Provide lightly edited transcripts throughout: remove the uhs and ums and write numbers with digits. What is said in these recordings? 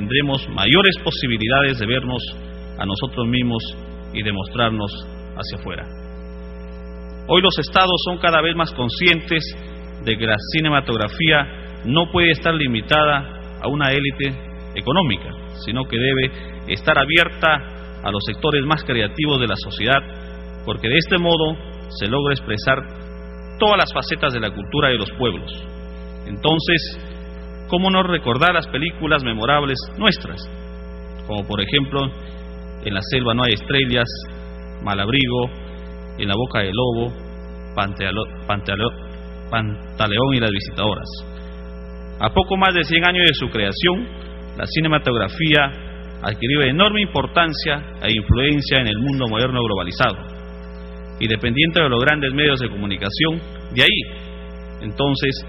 tendremos mayores posibilidades de vernos a nosotros mismos y de mostrarnos hacia afuera. Hoy los estados son cada vez más conscientes de que la cinematografía no puede estar limitada a una élite económica, sino que debe estar abierta a los sectores más creativos de la sociedad, porque de este modo se logra expresar todas las facetas de la cultura de los pueblos. Entonces, ¿cómo no recordar las películas memorables nuestras? Como por ejemplo, En la selva no hay estrellas, Malabrigo, En la boca del lobo, Pantaleón y las visitadoras. A poco más de 100 años de su creación, la cinematografía adquirió enorme importancia e influencia en el mundo moderno globalizado. Y dependiente de los grandes medios de comunicación, de ahí, entonces,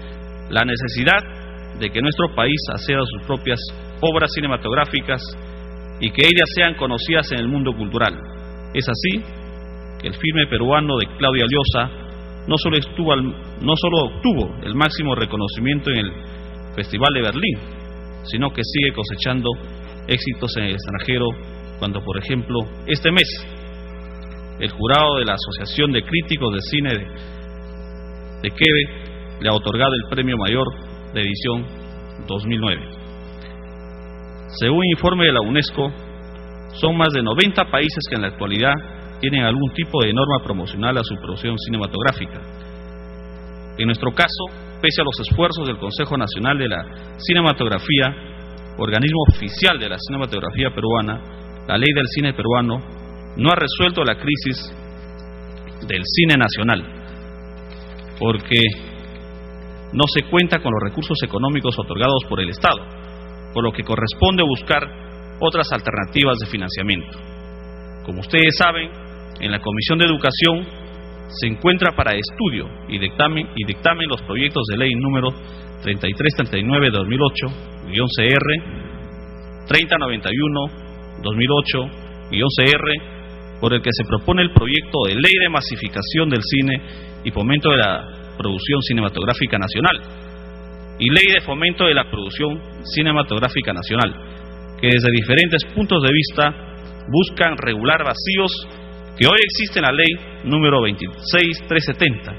la necesidad de que nuestro país acceda a sus propias obras cinematográficas y que ellas sean conocidas en el mundo cultural. Es así que el filme peruano de Claudia Llosa no solo obtuvo el máximo reconocimiento en el Festival de Berlín, sino que sigue cosechando éxitos en el extranjero, cuando, por ejemplo, este mes, el jurado de la Asociación de Críticos de Cine de Quebe le ha otorgado el Premio Mayor de edición 2009. Según informe de la UNESCO, son más de 90 países que en la actualidad tienen algún tipo de norma promocional a su producción cinematográfica. En nuestro caso, pese a los esfuerzos del Consejo Nacional de la Cinematografía, organismo oficial de la cinematografía peruana, la Ley del Cine Peruano no ha resuelto la crisis del cine nacional, porque no se cuenta con los recursos económicos otorgados por el Estado, por lo que corresponde buscar otras alternativas de financiamiento. Como ustedes saben, en la Comisión de Educación se encuentra para estudio y dictamen los proyectos de ley número 3339-2008-CR, 3091-2008-CR, por el que se propone el proyecto de ley de masificación del cine y fomento de la producción cinematográfica nacional, y ley de fomento de la producción cinematográfica nacional, que desde diferentes puntos de vista buscan regular vacíos que hoy existen en la ley número 26370,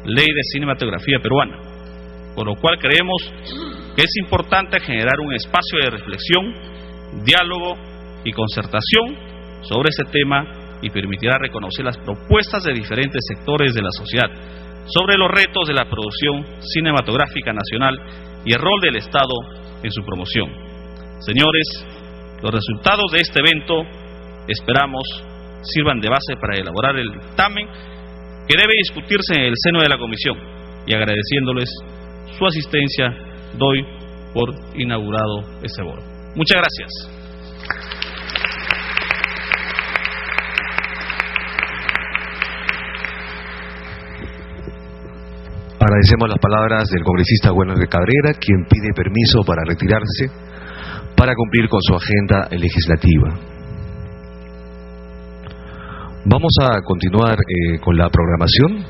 ley de cinematografía peruana, por lo cual creemos que es importante generar un espacio de reflexión, diálogo y concertación sobre ese tema, y permitirá reconocer las propuestas de diferentes sectores de la sociedad sobre los retos de la producción cinematográfica nacional y el rol del Estado en su promoción. Señores, los resultados de este evento esperamos sirvan de base para elaborar el dictamen que debe discutirse en el seno de la comisión, y agradeciéndoles su asistencia, doy por inaugurado este foro. Muchas gracias. Agradecemos las palabras del congresista Werner Cabrera, quien pide permiso para retirarse para cumplir con su agenda legislativa. Vamos a continuar con la programación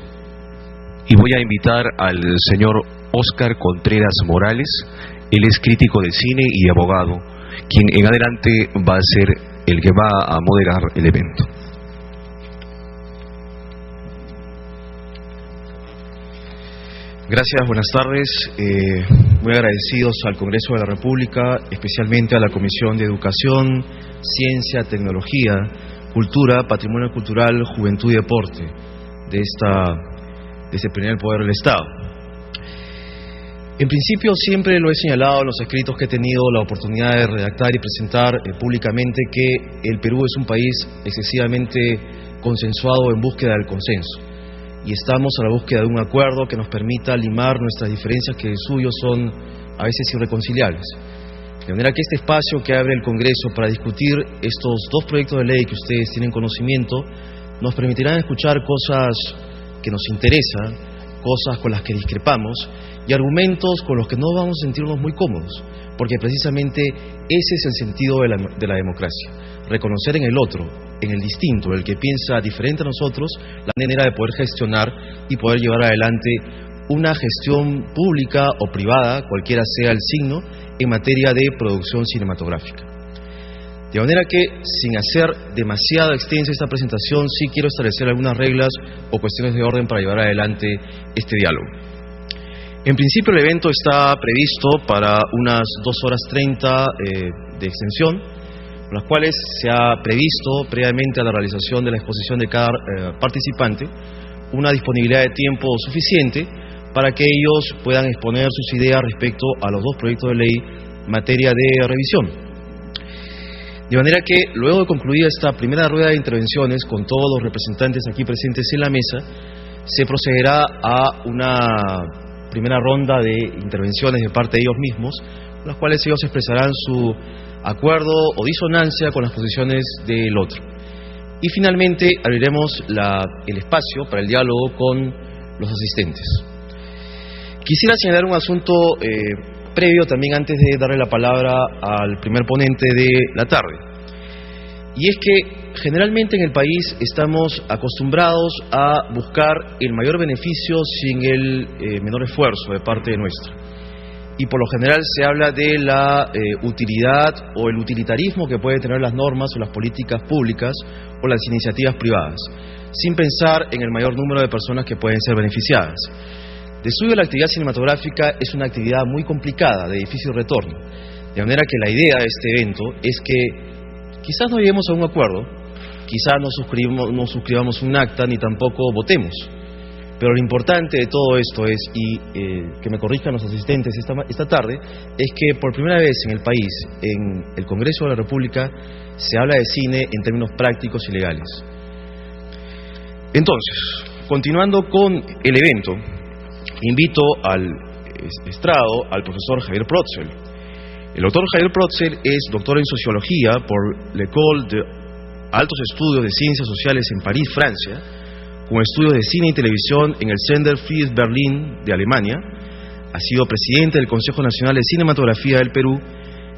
y voy a invitar al señor Óscar Contreras Morales. Él es crítico de cine y abogado, quien en adelante va a ser el que va a moderar el evento. Gracias, buenas tardes. Muy agradecidos al Congreso de la República, especialmente a la Comisión de Educación, Ciencia, Tecnología, Cultura, Patrimonio Cultural, Juventud y Deporte de este primer poder del Estado. En principio, siempre lo he señalado en los escritos que he tenido la oportunidad de redactar y presentar públicamente, que el Perú es un país excesivamente consensuado en búsqueda del consenso. Y estamos a la búsqueda de un acuerdo que nos permita limar nuestras diferencias, que de suyo son a veces irreconciliables. De manera que este espacio que abre el Congreso para discutir estos dos proyectos de ley que ustedes tienen conocimiento, nos permitirán escuchar cosas que nos interesan, cosas con las que discrepamos y argumentos con los que no vamos a sentirnos muy cómodos, porque precisamente ese es el sentido de la democracia: reconocer en el otro, en el distinto, el que piensa diferente a nosotros, la manera de poder gestionar y poder llevar adelante una gestión pública o privada, cualquiera sea el signo, en materia de producción cinematográfica. De manera que, sin hacer demasiado extensa esta presentación, sí quiero establecer algunas reglas o cuestiones de orden para llevar adelante este diálogo. En principio, el evento está previsto para unas 2 horas 30 de extensión, con las cuales se ha previsto, previamente a la realización de la exposición de cada participante, una disponibilidad de tiempo suficiente para que ellos puedan exponer sus ideas respecto a los 2 proyectos de ley en materia de revisión. De manera que, luego de concluir esta primera rueda de intervenciones con todos los representantes aquí presentes en la mesa, se procederá a una primera ronda de intervenciones de parte de ellos mismos, con las cuales ellos expresarán su acuerdo o disonancia con las posiciones del otro. Y finalmente abriremos el espacio para el diálogo con los asistentes. Quisiera señalar un asunto previo también antes de darle la palabra al primer ponente de la tarde. Y es que generalmente en el país estamos acostumbrados a buscar el mayor beneficio sin el menor esfuerzo de parte de nuestra. Y por lo general se habla de la utilidad o el utilitarismo que pueden tener las normas o las políticas públicas o las iniciativas privadas, sin pensar en el mayor número de personas que pueden ser beneficiadas. De suyo, la actividad cinematográfica es una actividad muy complicada, de difícil retorno, de manera que la idea de este evento es que quizás no lleguemos a un acuerdo, quizás no suscribamos un acta ni tampoco votemos, pero lo importante de todo esto es, y que me corrijan los asistentes esta tarde, es que por primera vez en el país, en el Congreso de la República, se habla de cine en términos prácticos y legales. Entonces, continuando con el evento, invito al estrado al profesor Javier Protzel. El doctor Javier Protzel es doctor en Sociología por l'École de Altos Estudios de Ciencias Sociales en París, Francia, con estudios de cine y televisión en el Sender Fries Berlin de Alemania. Ha sido presidente del Consejo Nacional de Cinematografía del Perú,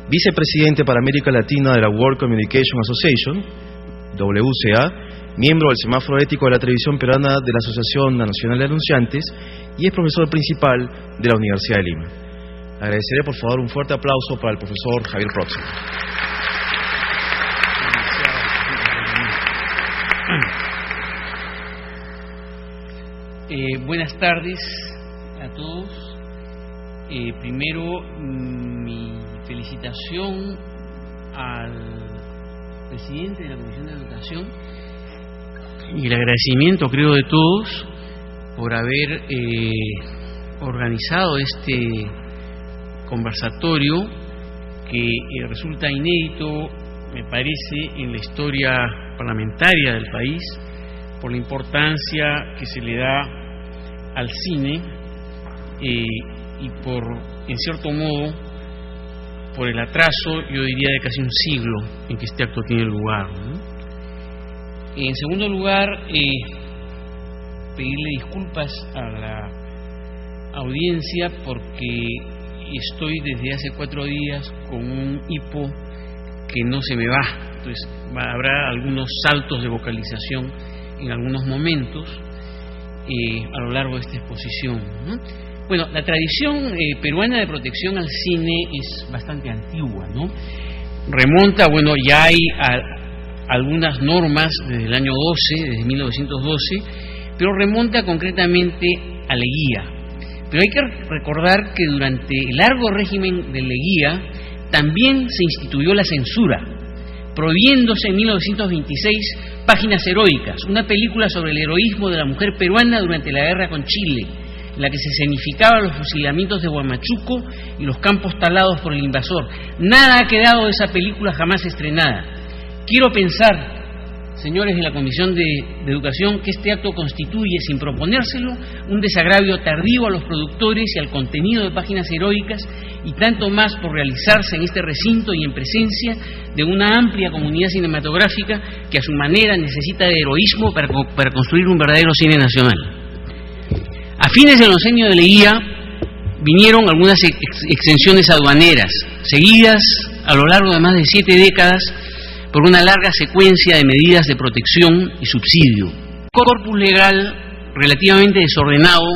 vicepresidente para América Latina de la World Communication Association, WCA, miembro del Semáforo Ético de la Televisión Peruana de la Asociación Nacional de Anunciantes y es profesor principal de la Universidad de Lima. Agradeceré por favor un fuerte aplauso para el profesor Javier Protzel. Buenas tardes a todos. Primero, mi felicitación al presidente de la Comisión de Educación y el agradecimiento, creo, de todos por haber organizado este conversatorio que resulta inédito, me parece, en la historia parlamentaria del país, por la importancia que se le da al cine y por, en cierto modo, por el atraso, yo diría, de casi un siglo en que este acto tiene lugar, ¿no? En segundo lugar, pedirle disculpas a la audiencia porque estoy desde hace 4 días con un hipo que no se me va, entonces habrá algunos saltos de vocalización en algunos momentos a lo largo de esta exposición, ¿no? Bueno, la tradición peruana de protección al cine es bastante antigua, ¿no? Remonta, bueno, ya hay algunas normas desde el año 12, desde 1912, pero remonta concretamente a Leguía. Pero hay que recordar que durante el largo régimen de Leguía también se instituyó la censura, prohibiéndose en 1926 Páginas Heroicas, una película sobre el heroísmo de la mujer peruana durante la guerra con Chile, en la que se escenificaban los fusilamientos de Huamachuco y los campos talados por el invasor. Nada ha quedado de esa película jamás estrenada. Quiero pensar, señores de la Comisión de Educación, que este acto constituye, sin proponérselo, un desagravio tardío a los productores y al contenido de Páginas Heroicas, y tanto más por realizarse en este recinto y en presencia de una amplia comunidad cinematográfica que a su manera necesita de heroísmo para construir un verdadero cine nacional. A fines del oncenio de Leguía vinieron algunas exenciones aduaneras, seguidas a lo largo de más de 7 décadas por una larga secuencia de medidas de protección y subsidio. Un corpus legal relativamente desordenado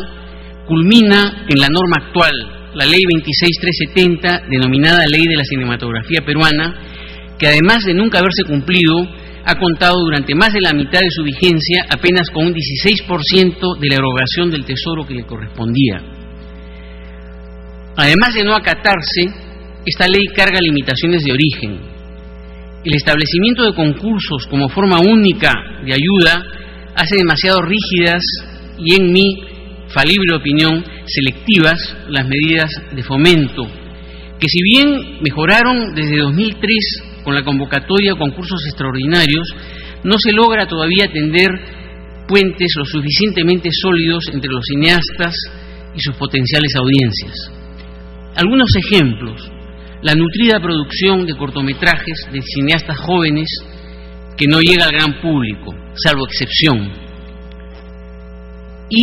culmina en la norma actual, la Ley 26.370, denominada Ley de la Cinematografía Peruana, que además de nunca haberse cumplido, ha contado durante más de la mitad de su vigencia apenas con un 16% de la erogación del tesoro que le correspondía. Además de no acatarse, esta ley carga limitaciones de origen. El establecimiento de concursos como forma única de ayuda hace demasiado rígidas y, en mi falible opinión, selectivas las medidas de fomento, que si bien mejoraron desde 2003 con la convocatoria a concursos extraordinarios, no se logra todavía tender puentes lo suficientemente sólidos entre los cineastas y sus potenciales audiencias. Algunos ejemplos: la nutrida producción de cortometrajes de cineastas jóvenes que no llega al gran público, salvo excepción, y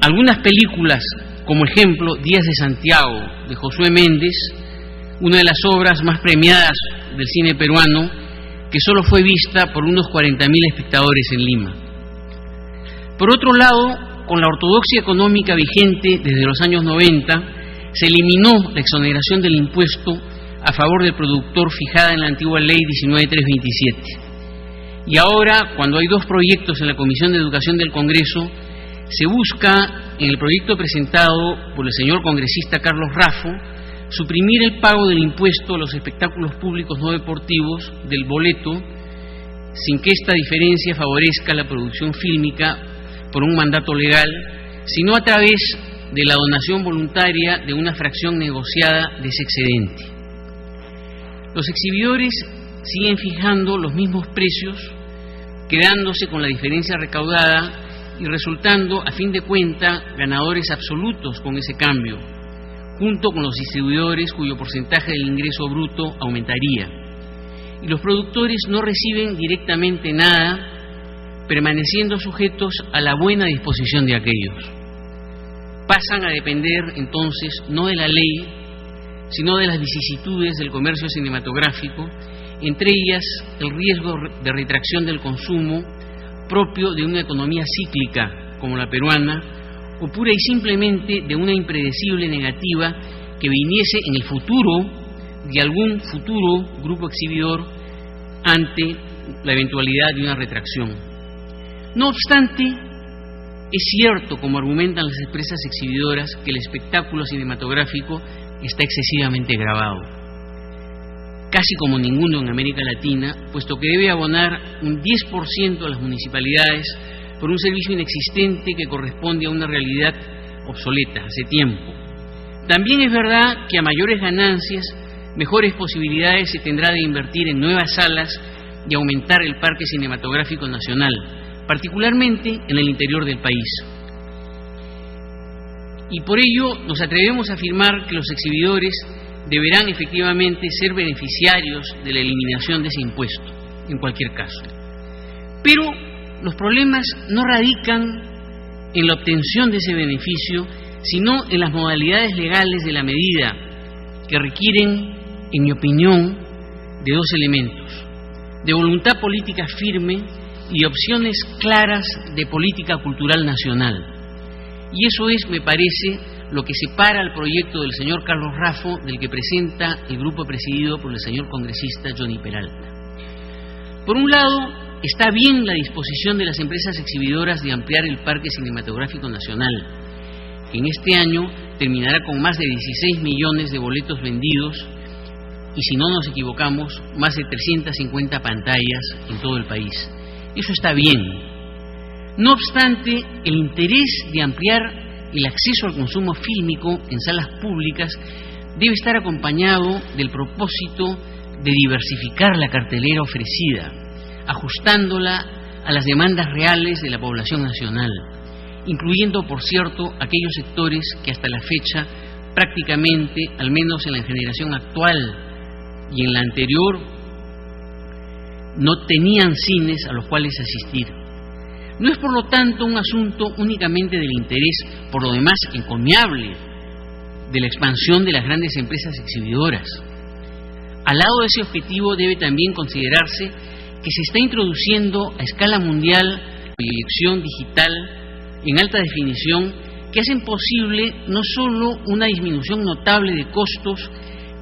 algunas películas, como ejemplo Días de Santiago, de Josué Méndez, una de las obras más premiadas del cine peruano, que solo fue vista por unos 40.000 espectadores en Lima. Por otro lado, con la ortodoxia económica vigente desde los años 90, se eliminó la exoneración del impuesto a favor del productor fijada en la antigua Ley 19.327. Y ahora, cuando hay dos proyectos en la Comisión de Educación del Congreso, se busca, en el proyecto presentado por el señor congresista Carlos Raffo, suprimir el pago del impuesto a los espectáculos públicos no deportivos del boleto, sin que esta diferencia favorezca la producción fílmica por un mandato legal, sino a través de la donación voluntaria de una fracción negociada de ese excedente. Los exhibidores siguen fijando los mismos precios, quedándose con la diferencia recaudada y resultando, a fin de cuentas, ganadores absolutos con ese cambio, junto con los distribuidores cuyo porcentaje del ingreso bruto aumentaría. Y los productores no reciben directamente nada, permaneciendo sujetos a la buena disposición de aquellos. Pasan a depender entonces no de la ley, sino de las vicisitudes del comercio cinematográfico, entre ellas el riesgo de retracción del consumo propio de una economía cíclica como la peruana, o pura y simplemente de una impredecible negativa que viniese en el futuro de algún futuro grupo exhibidor ante la eventualidad de una retracción. No obstante, es cierto, como argumentan las empresas exhibidoras, que el espectáculo cinematográfico está excesivamente gravado, casi como ninguno en América Latina, puesto que debe abonar un 10% a las municipalidades por un servicio inexistente que corresponde a una realidad obsoleta hace tiempo. También es verdad que a mayores ganancias, mejores posibilidades se tendrá de invertir en nuevas salas y aumentar el parque cinematográfico nacional, particularmente en el interior del país. Y por ello nos atrevemos a afirmar que los exhibidores deberán efectivamente ser beneficiarios de la eliminación de ese impuesto, en cualquier caso. Pero los problemas no radican en la obtención de ese beneficio, sino en las modalidades legales de la medida, que requieren, en mi opinión, de dos elementos: de voluntad política firme y opciones claras de política cultural nacional. Y eso es, me parece, lo que separa el proyecto del señor Carlos Raffo del que presenta el grupo presidido por el señor congresista Johnny Peralta. Por un lado, está bien la disposición de las empresas exhibidoras de ampliar el parque cinematográfico nacional, que en este año terminará con más de 16 millones de boletos vendidos y, si no nos equivocamos, más de 350 pantallas en todo el país. Eso está bien. No obstante, el interés de ampliar el acceso al consumo fílmico en salas públicas debe estar acompañado del propósito de diversificar la cartelera ofrecida, ajustándola a las demandas reales de la población nacional, incluyendo, por cierto, aquellos sectores que hasta la fecha prácticamente, al menos en la generación actual y en la anterior, no tenían cines a los cuales asistir. No es, por lo tanto, un asunto únicamente del interés, por lo demás encomiable, de la expansión de las grandes empresas exhibidoras. Al lado de ese objetivo debe también considerarse que se está introduciendo a escala mundial la proyección digital en alta definición, que hacen posible no solo una disminución notable de costos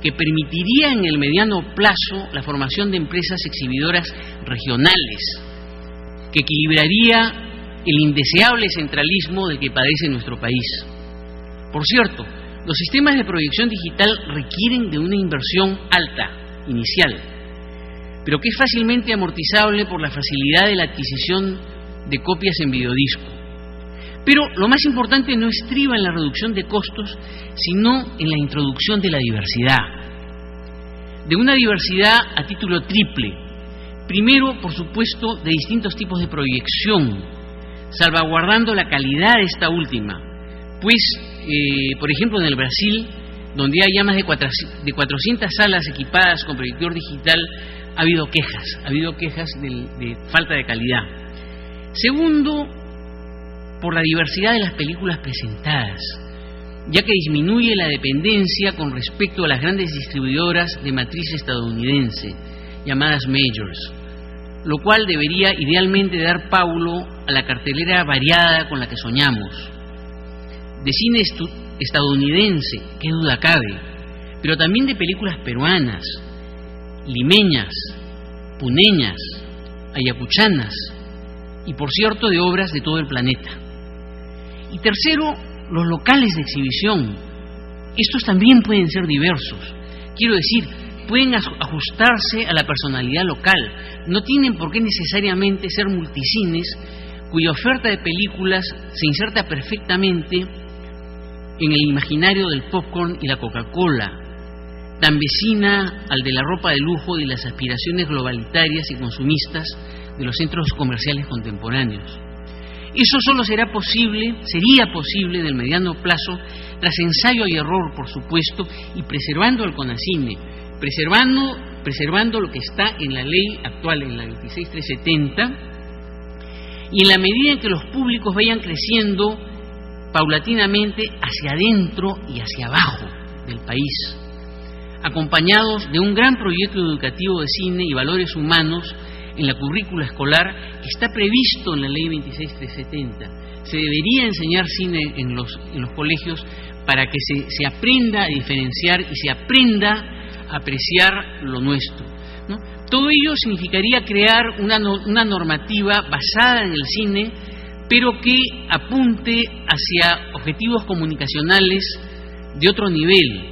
que permitiría en el mediano plazo la formación de empresas exhibidoras regionales, que equilibraría el indeseable centralismo del que padece nuestro país. Por cierto, los sistemas de proyección digital requieren de una inversión alta, inicial, pero que es fácilmente amortizable por la facilidad de la adquisición de copias en videodisco. Pero lo más importante no estriba en la reducción de costos, sino en la introducción de la diversidad. De una diversidad a título triple. Primero, por supuesto, de distintos tipos de proyección, salvaguardando la calidad de esta última. Pues, por ejemplo, en el Brasil, donde hay ya más de 400 salas equipadas con proyector digital, ha habido quejas de falta de calidad. Segundo, por la diversidad de las películas presentadas, ya que disminuye la dependencia con respecto a las grandes distribuidoras de matriz estadounidense, llamadas majors, lo cual debería idealmente dar paulo a la cartelera variada con la que soñamos. De cine estadounidense, qué duda cabe, pero también de películas peruanas, limeñas, puneñas, ayacuchanas y, por cierto, de obras de todo el planeta. Y tercero, los locales de exhibición. Estos también pueden ser diversos. Quiero decir, pueden ajustarse a la personalidad local. No tienen por qué necesariamente ser multicines, cuya oferta de películas se inserta perfectamente en el imaginario del popcorn y la Coca-Cola, tan vecina al de la ropa de lujo y las aspiraciones globalitarias y consumistas de los centros comerciales contemporáneos. Eso solo sería posible en el mediano plazo, tras ensayo y error, por supuesto, y preservando el CONACINE, preservando lo que está en la ley actual, en la 26370, y en la medida en que los públicos vayan creciendo paulatinamente hacia adentro y hacia abajo del país, acompañados de un gran proyecto educativo de cine y valores humanos en la currícula escolar que está previsto en la ley 26370. Se debería enseñar cine en los colegios para que se aprenda a diferenciar y se aprenda a apreciar lo nuestro, ¿no? Todo ello significaría crear una normativa basada en el cine, pero que apunte hacia objetivos comunicacionales de otro nivel,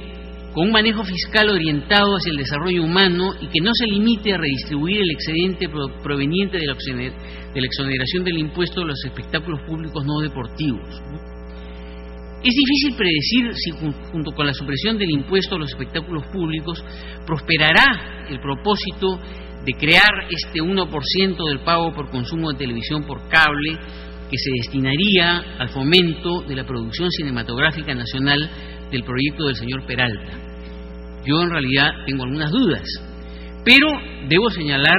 con un manejo fiscal orientado hacia el desarrollo humano y que no se limite a redistribuir el excedente proveniente de la exoneración del impuesto a los espectáculos públicos no deportivos, ¿no? Es difícil predecir si junto con la supresión del impuesto a los espectáculos públicos prosperará el propósito de crear este 1% del pago por consumo de televisión por cable que se destinaría al fomento de la producción cinematográfica nacional del proyecto del señor Peralta. Yo en realidad tengo algunas dudas, pero debo señalar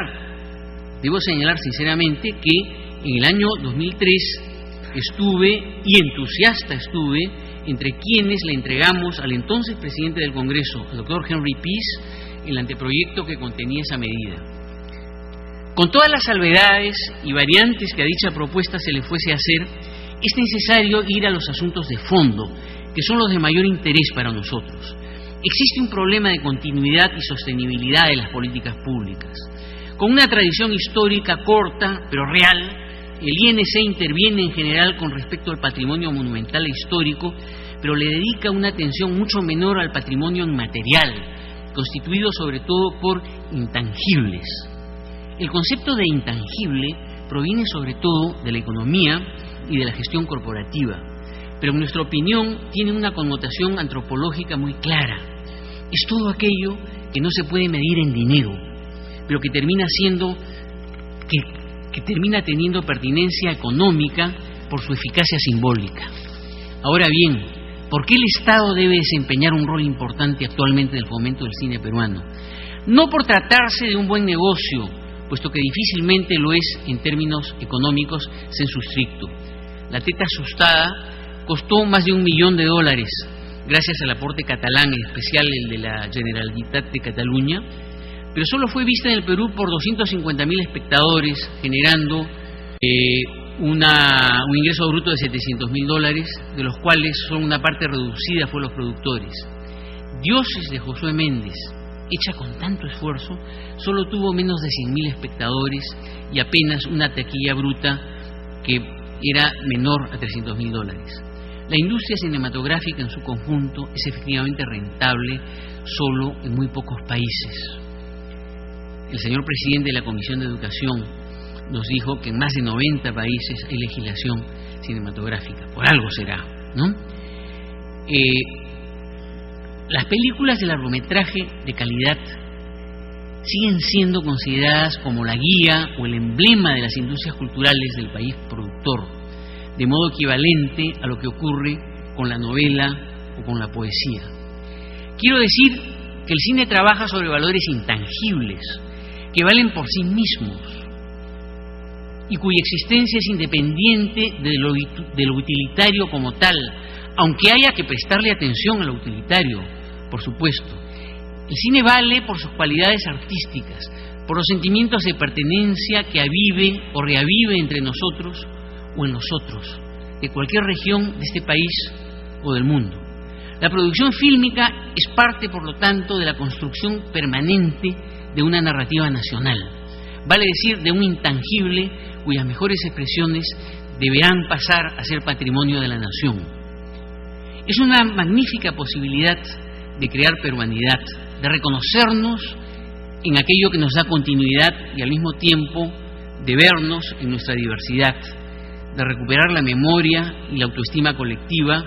sinceramente que en el año 2003 estuve entre quienes le entregamos al entonces presidente del Congreso, al doctor Henry Pease, el anteproyecto que contenía esa medida. Con todas las salvedades y variantes que a dicha propuesta se le fuese a hacer, es necesario ir a los asuntos de fondo, que son los de mayor interés para nosotros. Existe un problema de continuidad y sostenibilidad de las políticas públicas. Con una tradición histórica corta, pero real, el INC interviene en general con respecto al patrimonio monumental e histórico, pero le dedica una atención mucho menor al patrimonio inmaterial, constituido sobre todo por intangibles. El concepto de intangible proviene sobre todo de la economía y de la gestión corporativa, pero en nuestra opinión tiene una connotación antropológica muy clara. Es todo aquello que no se puede medir en dinero, pero que termina teniendo pertinencia económica por su eficacia simbólica. Ahora bien, ¿por qué el Estado debe desempeñar un rol importante actualmente en el fomento del cine peruano? No por tratarse de un buen negocio, puesto que difícilmente lo es en términos económicos sensu stricto. La teta asustada costó más de $1 millón, gracias al aporte catalán, en especial el de la Generalitat de Cataluña, pero solo fue vista en el Perú por 250.000 espectadores, generando un ingreso bruto de $700.000, de los cuales solo una parte reducida fue los productores. Dioses de Josué Méndez, hecha con tanto esfuerzo, solo tuvo menos de 100.000 espectadores y apenas una taquilla bruta que era menor a $300.000. La industria cinematográfica en su conjunto es efectivamente rentable solo en muy pocos países. El señor presidente de la Comisión de Educación nos dijo que en más de 90 países hay legislación cinematográfica. Por algo será, ¿no? Las películas de largometraje de calidad siguen siendo consideradas como la guía o el emblema de las industrias culturales del país productor, de modo equivalente a lo que ocurre con la novela o con la poesía. Quiero decir que el cine trabaja sobre valores intangibles, que valen por sí mismos y cuya existencia es independiente de lo utilitario como tal, aunque haya que prestarle atención a lo utilitario, por supuesto. El cine vale por sus cualidades artísticas, por los sentimientos de pertenencia que avive o reavive entre nosotros o en nosotros, de cualquier región de este país o del mundo. La producción fílmica es parte, por lo tanto, de la construcción permanente de una narrativa nacional, vale decir, de un intangible cuyas mejores expresiones deberán pasar a ser patrimonio de la nación. Es una magnífica posibilidad de crear peruanidad, de reconocernos en aquello que nos da continuidad y al mismo tiempo de vernos en nuestra diversidad, de recuperar la memoria y la autoestima colectiva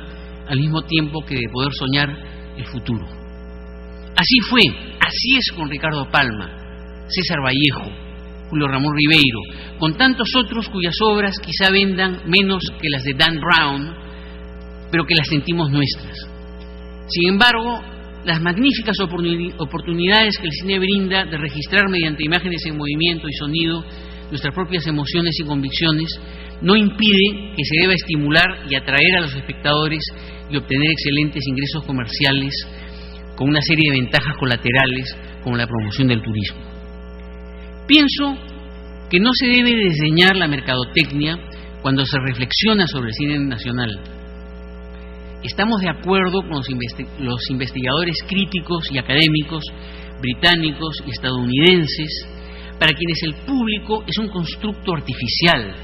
al mismo tiempo que de poder soñar el futuro. Así fue, así es con Ricardo Palma, César Vallejo, Julio Ramón Ribeiro, con tantos otros cuyas obras quizá vendan menos que las de Dan Brown, pero que las sentimos nuestras. Sin embargo, las magníficas oportunidades que el cine brinda de registrar mediante imágenes en movimiento y sonido nuestras propias emociones y convicciones no impide que se deba estimular y atraer a los espectadores y obtener excelentes ingresos comerciales con una serie de ventajas colaterales como la promoción del turismo. Pienso que no se debe desdeñar la mercadotecnia cuando se reflexiona sobre el cine nacional. Estamos de acuerdo con los investigadores críticos y académicos británicos y estadounidenses, para quienes el público es un constructo artificial,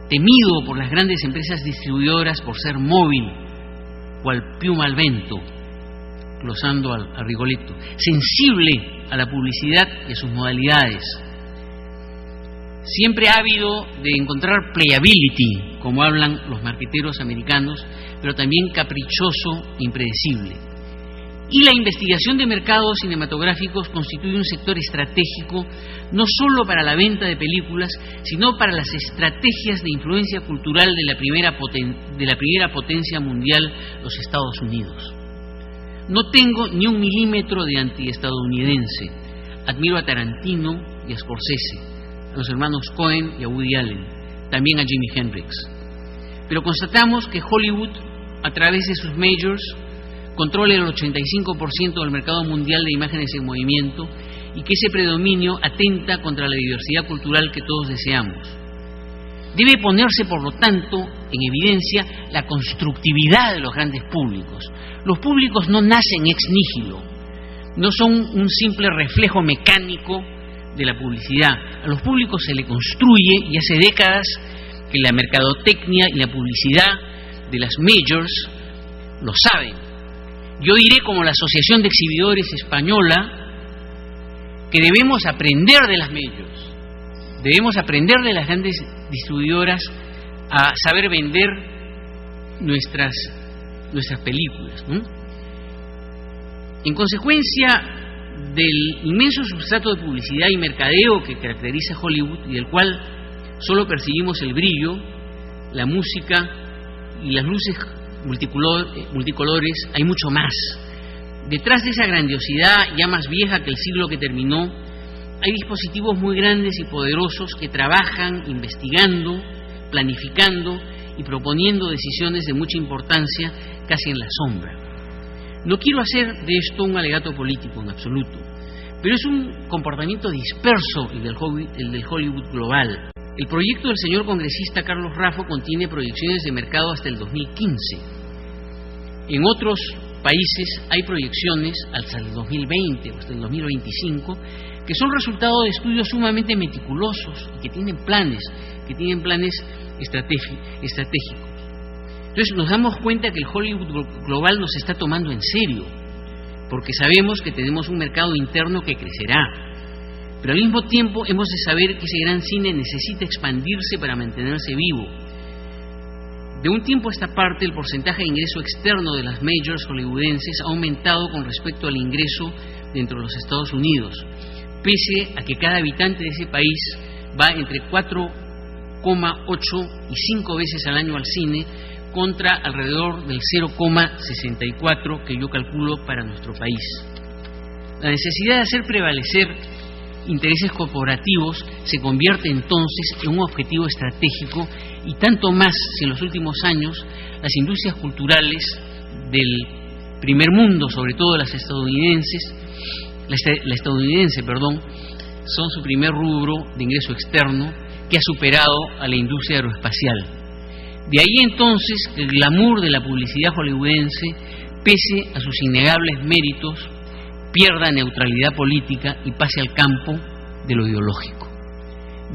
temido por las grandes empresas distribuidoras por ser móvil, cual piuma al vento, glosando a Rigoletto, sensible a la publicidad y a sus modalidades, siempre ávido de encontrar playability, como hablan los marqueteros americanos, pero también caprichoso e impredecible. Y la investigación de mercados cinematográficos constituye un sector estratégico no solo para la venta de películas, sino para las estrategias de influencia cultural de la primera potencia mundial, los Estados Unidos. No tengo ni un milímetro de antiestadounidense. Admiro a Tarantino y a Scorsese, a los hermanos Coen y a Woody Allen, también a Jimi Hendrix. Pero constatamos que Hollywood, a través de sus majors, controla el 85% del mercado mundial de imágenes en movimiento y que ese predominio atenta contra la diversidad cultural que todos deseamos. Debe ponerse, por lo tanto, en evidencia la constructividad de los grandes públicos. Los públicos no nacen ex nihilo, no son un simple reflejo mecánico de la publicidad. A los públicos se le construye, y hace décadas que la mercadotecnia y la publicidad de las majors lo saben. Yo diré, como la Asociación de Exhibidores Española, que debemos aprender de las majors, debemos aprender de las grandes distribuidoras a saber vender nuestras películas, ¿no? En consecuencia del inmenso substrato de publicidad y mercadeo que caracteriza Hollywood y del cual solo percibimos el brillo, la música y las luces multicolores, hay mucho más. Detrás de esa grandiosidad ya más vieja que el siglo que terminó, hay dispositivos muy grandes y poderosos que trabajan investigando, planificando y proponiendo decisiones de mucha importancia casi en la sombra. No quiero hacer de esto un alegato político en absoluto, pero es un comportamiento disperso el del Hollywood global. El proyecto del señor congresista Carlos Raffo contiene proyecciones de mercado hasta el 2015. En otros países hay proyecciones hasta el 2020 o hasta el 2025 que son resultado de estudios sumamente meticulosos y que tienen planes estratégicos. Entonces nos damos cuenta que el Hollywood global nos está tomando en serio, porque sabemos que tenemos un mercado interno que crecerá, pero al mismo tiempo hemos de saber que ese gran cine necesita expandirse para mantenerse vivo. De un tiempo a esta parte, el porcentaje de ingreso externo de las majors hollywoodenses ha aumentado con respecto al ingreso dentro de los Estados Unidos, pese a que cada habitante de ese país va entre 4,8 y 5 veces al año al cine, contra alrededor del 0,64 que yo calculo para nuestro país. La necesidad de hacer prevalecer intereses corporativos se convierte entonces en un objetivo estratégico, y tanto más si en los últimos años las industrias culturales del primer mundo, sobre todo las estadounidenses, son su primer rubro de ingreso externo, que ha superado a la industria aeroespacial. De ahí entonces que el glamour de la publicidad hollywoodense, pese a sus innegables méritos, pierda neutralidad política y pase al campo de lo ideológico.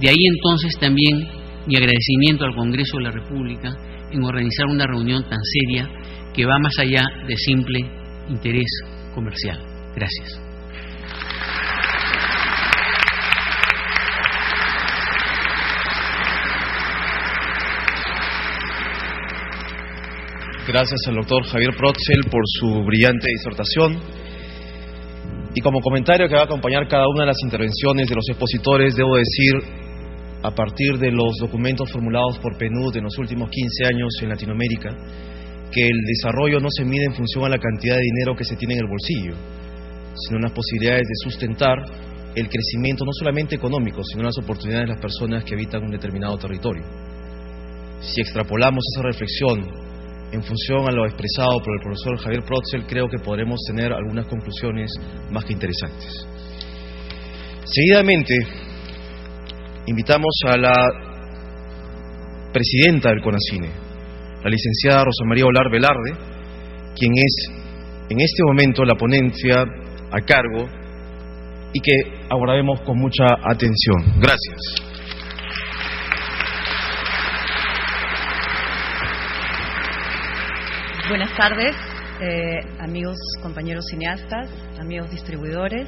De ahí entonces también mi agradecimiento al Congreso de la República en organizar una reunión tan seria que va más allá de simple interés comercial. Gracias. Gracias al doctor Javier Protzel por su brillante disertación. Y como comentario que va a acompañar cada una de las intervenciones de los expositores, debo decir, a partir de los documentos formulados por PNUD en los últimos 15 años en Latinoamérica, que el desarrollo no se mide en función a la cantidad de dinero que se tiene en el bolsillo, sino en las posibilidades de sustentar el crecimiento no solamente económico, sino en las oportunidades de las personas que habitan un determinado territorio. Si extrapolamos esa reflexión en función a lo expresado por el profesor Javier Protzel, creo que podremos tener algunas conclusiones más que interesantes. Seguidamente, invitamos a la presidenta del CONACINE, la licenciada Rosa María Olar Velarde, quien es en este momento la ponencia a cargo y que abordaremos con mucha atención. Gracias. Buenas tardes, amigos, compañeros cineastas, amigos distribuidores,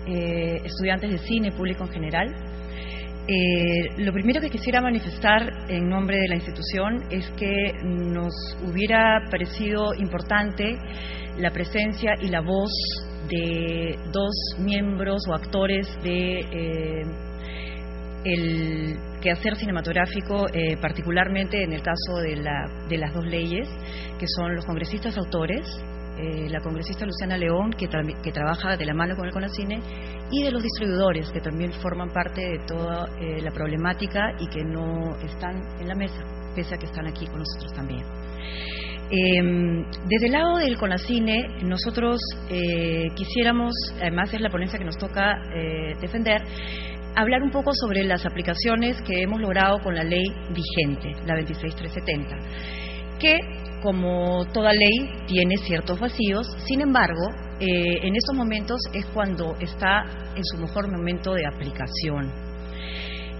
estudiantes de cine, público en general. Lo primero que quisiera manifestar en nombre de la institución es que nos hubiera parecido importante la presencia y la voz de dos miembros o actores de el quehacer cinematográfico, particularmente en el caso de las dos leyes, que son los congresistas autores, la congresista Luciana León, que trabaja de la mano con el CONACINE, y de los distribuidores, que también forman parte de toda la problemática y que no están en la mesa, pese a que están aquí con nosotros también. Desde el lado del CONACINE, nosotros quisiéramos, además es la ponencia que nos toca defender, hablar un poco sobre las aplicaciones que hemos logrado con la ley vigente, la 26370, que, como toda ley, tiene ciertos vacíos. Sin embargo, en estos momentos es cuando está en su mejor momento de aplicación.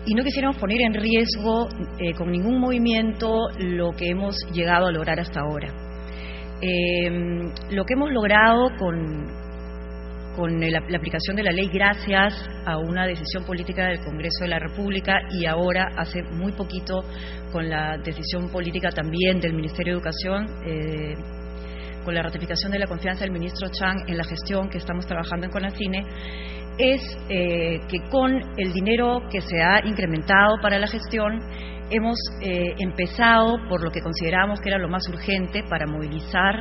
Y no quisiéramos poner en riesgo con ningún movimiento lo que hemos llegado a lograr hasta ahora. Lo que hemos logrado con la aplicación de la ley, gracias a una decisión política del Congreso de la República, y ahora hace muy poquito con la decisión política también del Ministerio de Educación, con la ratificación de la confianza del ministro Chang en la gestión que estamos trabajando en CONACINE, es que con el dinero que se ha incrementado para la gestión hemos empezado por lo que considerábamos que era lo más urgente para movilizar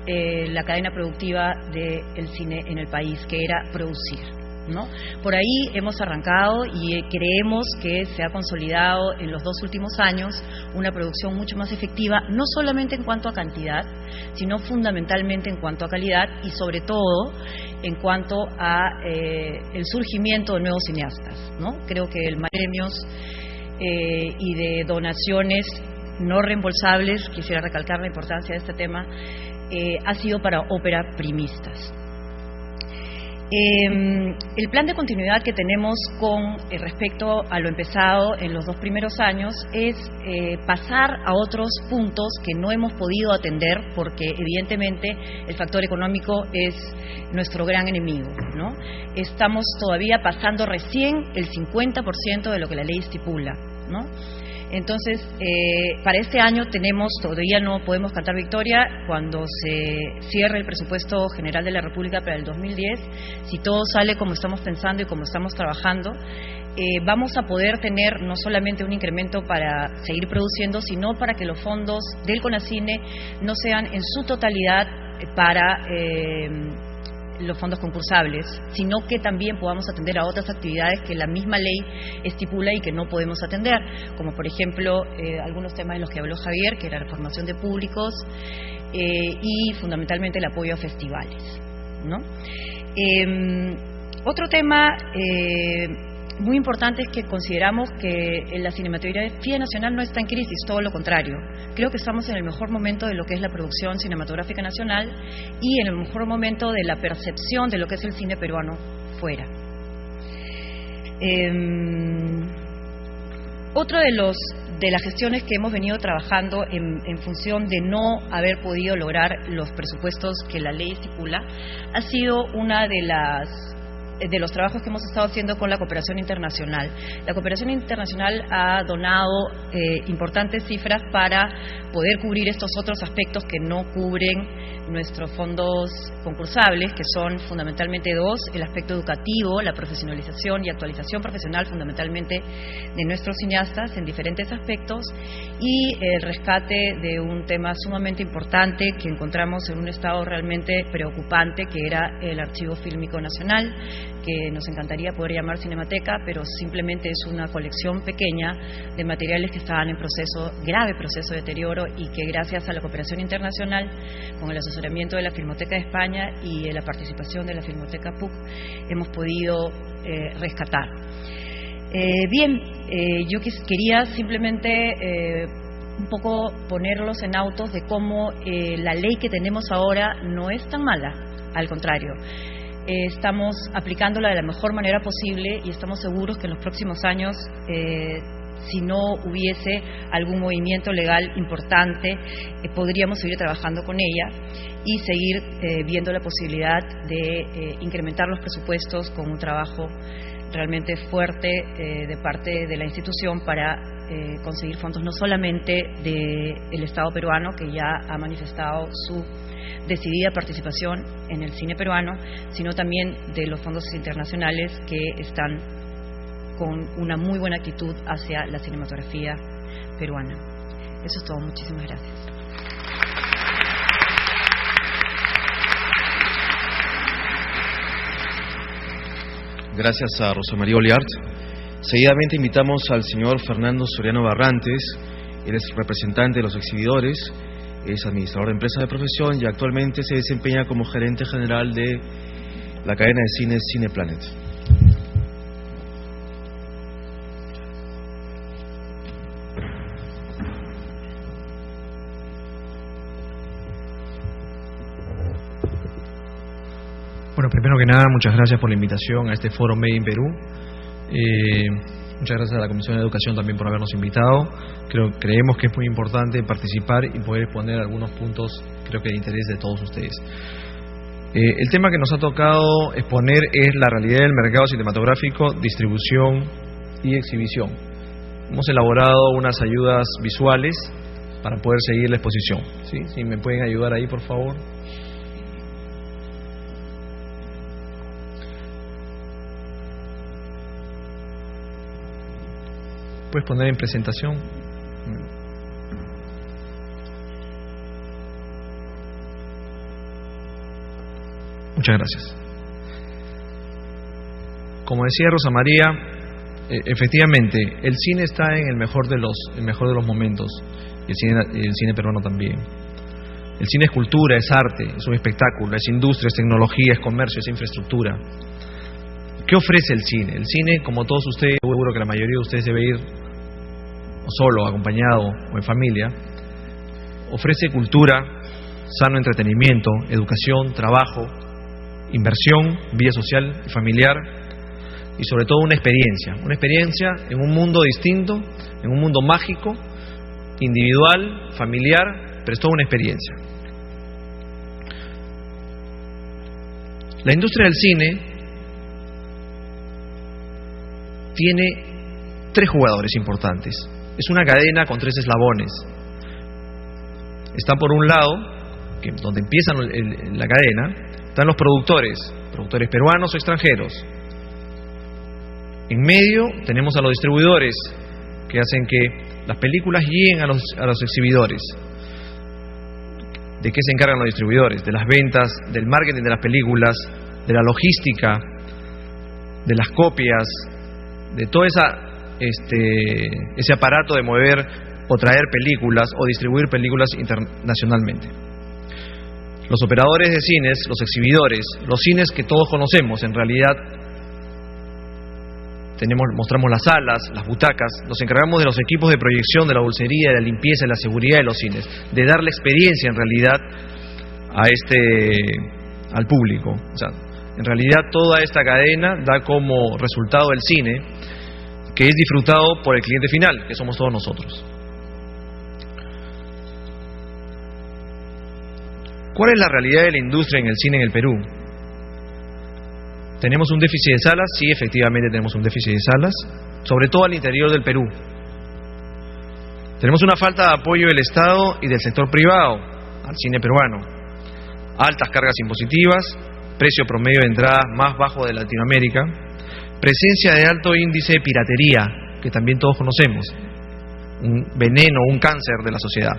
la cadena productiva del cine en el país, que era producir, ¿no? Por ahí hemos arrancado y creemos que se ha consolidado en los 2 últimos años una producción mucho más efectiva, no solamente en cuanto a cantidad, sino fundamentalmente en cuanto a calidad y sobre todo en cuanto a el surgimiento de nuevos cineastas, ¿no? Creo que el premios y de donaciones no reembolsables, quisiera recalcar la importancia de este tema, ha sido para ópera primistas. El plan de continuidad que tenemos con respecto a lo empezado en los 2 primeros años es pasar a otros puntos que no hemos podido atender porque evidentemente el factor económico es nuestro gran enemigo, ¿no? Estamos todavía pasando recién el 50% de lo que la ley estipula, ¿no? Entonces, para este año todavía no podemos cantar victoria. Cuando se cierre el presupuesto general de la República para el 2010, si todo sale como estamos pensando y como estamos trabajando, vamos a poder tener no solamente un incremento para seguir produciendo, sino para que los fondos del CONACINE no sean en su totalidad para los fondos concursables, sino que también podamos atender a otras actividades que la misma ley estipula y que no podemos atender, como por ejemplo algunos temas de los que habló Javier, que era la formación de públicos y fundamentalmente el apoyo a festivales, ¿no? Otro tema muy importante es que consideramos que la cinematografía nacional no está en crisis, todo lo contrario. Creo que estamos en el mejor momento de lo que es la producción cinematográfica nacional y en el mejor momento de la percepción de lo que es el cine peruano fuera. Otro de las gestiones que hemos venido trabajando en función de no haber podido lograr los presupuestos que la ley estipula ha sido una de los trabajos que hemos estado haciendo con la cooperación internacional. La cooperación internacional ha donado importantes cifras para poder cubrir estos otros aspectos que no cubren nuestros fondos concursables, que son fundamentalmente 2, el aspecto educativo, la profesionalización y actualización profesional fundamentalmente de nuestros cineastas en diferentes aspectos, y el rescate de un tema sumamente importante que encontramos en un estado realmente preocupante, que era el Archivo Fílmico Nacional, que nos encantaría poder llamar Cinemateca, pero simplemente es una colección pequeña de materiales que estaban en grave proceso de deterioro, y que gracias a la cooperación internacional, con el asesoramiento de la Filmoteca de España y la participación de la Filmoteca PUC, hemos podido rescatar. Yo quería simplemente un poco ponerlos en autos de cómo la ley que tenemos ahora no es tan mala, al contrario. Estamos aplicándola de la mejor manera posible y estamos seguros que en los próximos años, si no hubiese algún movimiento legal importante, podríamos seguir trabajando con ella y seguir viendo la posibilidad de incrementar los presupuestos con un trabajo realmente fuerte de parte de la institución para conseguir fondos no solamente del Estado peruano, que ya ha manifestado su decidida participación en el cine peruano, sino también de los fondos internacionales que están con una muy buena actitud hacia la cinematografía peruana. Eso es todo. Muchísimas gracias. Gracias a Rosa María Oliart. Seguidamente invitamos al señor Fernando Soriano Barrantes. Él es representante de los exhibidores, es administrador de empresas de profesión y actualmente se desempeña como gerente general de la cadena de cines Cineplanet. Bueno, primero que nada, muchas gracias por la invitación a este foro Made in Perú. Muchas gracias a la Comisión de Educación también por habernos invitado. Creemos que es muy importante participar y poder exponer algunos puntos, creo que de interés de todos ustedes. El tema que nos ha tocado exponer es la realidad del mercado cinematográfico, distribución y exhibición. Hemos elaborado unas ayudas visuales para poder seguir la exposición. ¿Sí? Si me pueden ayudar ahí, por favor. ¿Puedes poner en presentación? Muchas gracias. Como decía Rosa María, efectivamente, el cine está en el mejor de los momentos, y el cine peruano también. El cine es cultura, es arte, es un espectáculo, es industria, es tecnología, es comercio, es infraestructura. ¿Qué ofrece el cine? El cine, como todos ustedes, seguro que la mayoría de ustedes debe ir o solo, acompañado o en familia. Ofrece cultura, sano entretenimiento, educación, trabajo, inversión, vida social y familiar, y sobre todo una experiencia en un mundo distinto, en un mundo mágico, individual, familiar, pero es toda una experiencia. La industria del cine tiene 3 jugadores importantes. Es una cadena con 3 eslabones. Está por un lado, donde empieza la cadena, están los productores peruanos o extranjeros. En medio tenemos a los distribuidores, que hacen que las películas lleguen a los exhibidores. ¿De qué se encargan los distribuidores? De las ventas, del marketing de las películas, de la logística, de las copias, de todo ese aparato de mover o traer películas o distribuir películas internacionalmente. Los operadores de cines, los exhibidores, los cines que todos conocemos, en realidad mostramos las salas, las butacas, nos encargamos de los equipos de proyección, de la dulcería, de la limpieza, de la seguridad de los cines, de darle experiencia en realidad al público. O sea, en realidad toda esta cadena da como resultado el cine, que es disfrutado por el cliente final, que somos todos nosotros. ¿Cuál es la realidad de la industria en el cine en el Perú? ¿Tenemos un déficit de salas? Sí, efectivamente tenemos un déficit de salas, sobre todo al interior del Perú. Tenemos una falta de apoyo del Estado y del sector privado al cine peruano. Altas cargas impositivas, precio promedio de entrada más bajo de Latinoamérica, presencia de alto índice de piratería, que también todos conocemos, un veneno, un cáncer de la sociedad.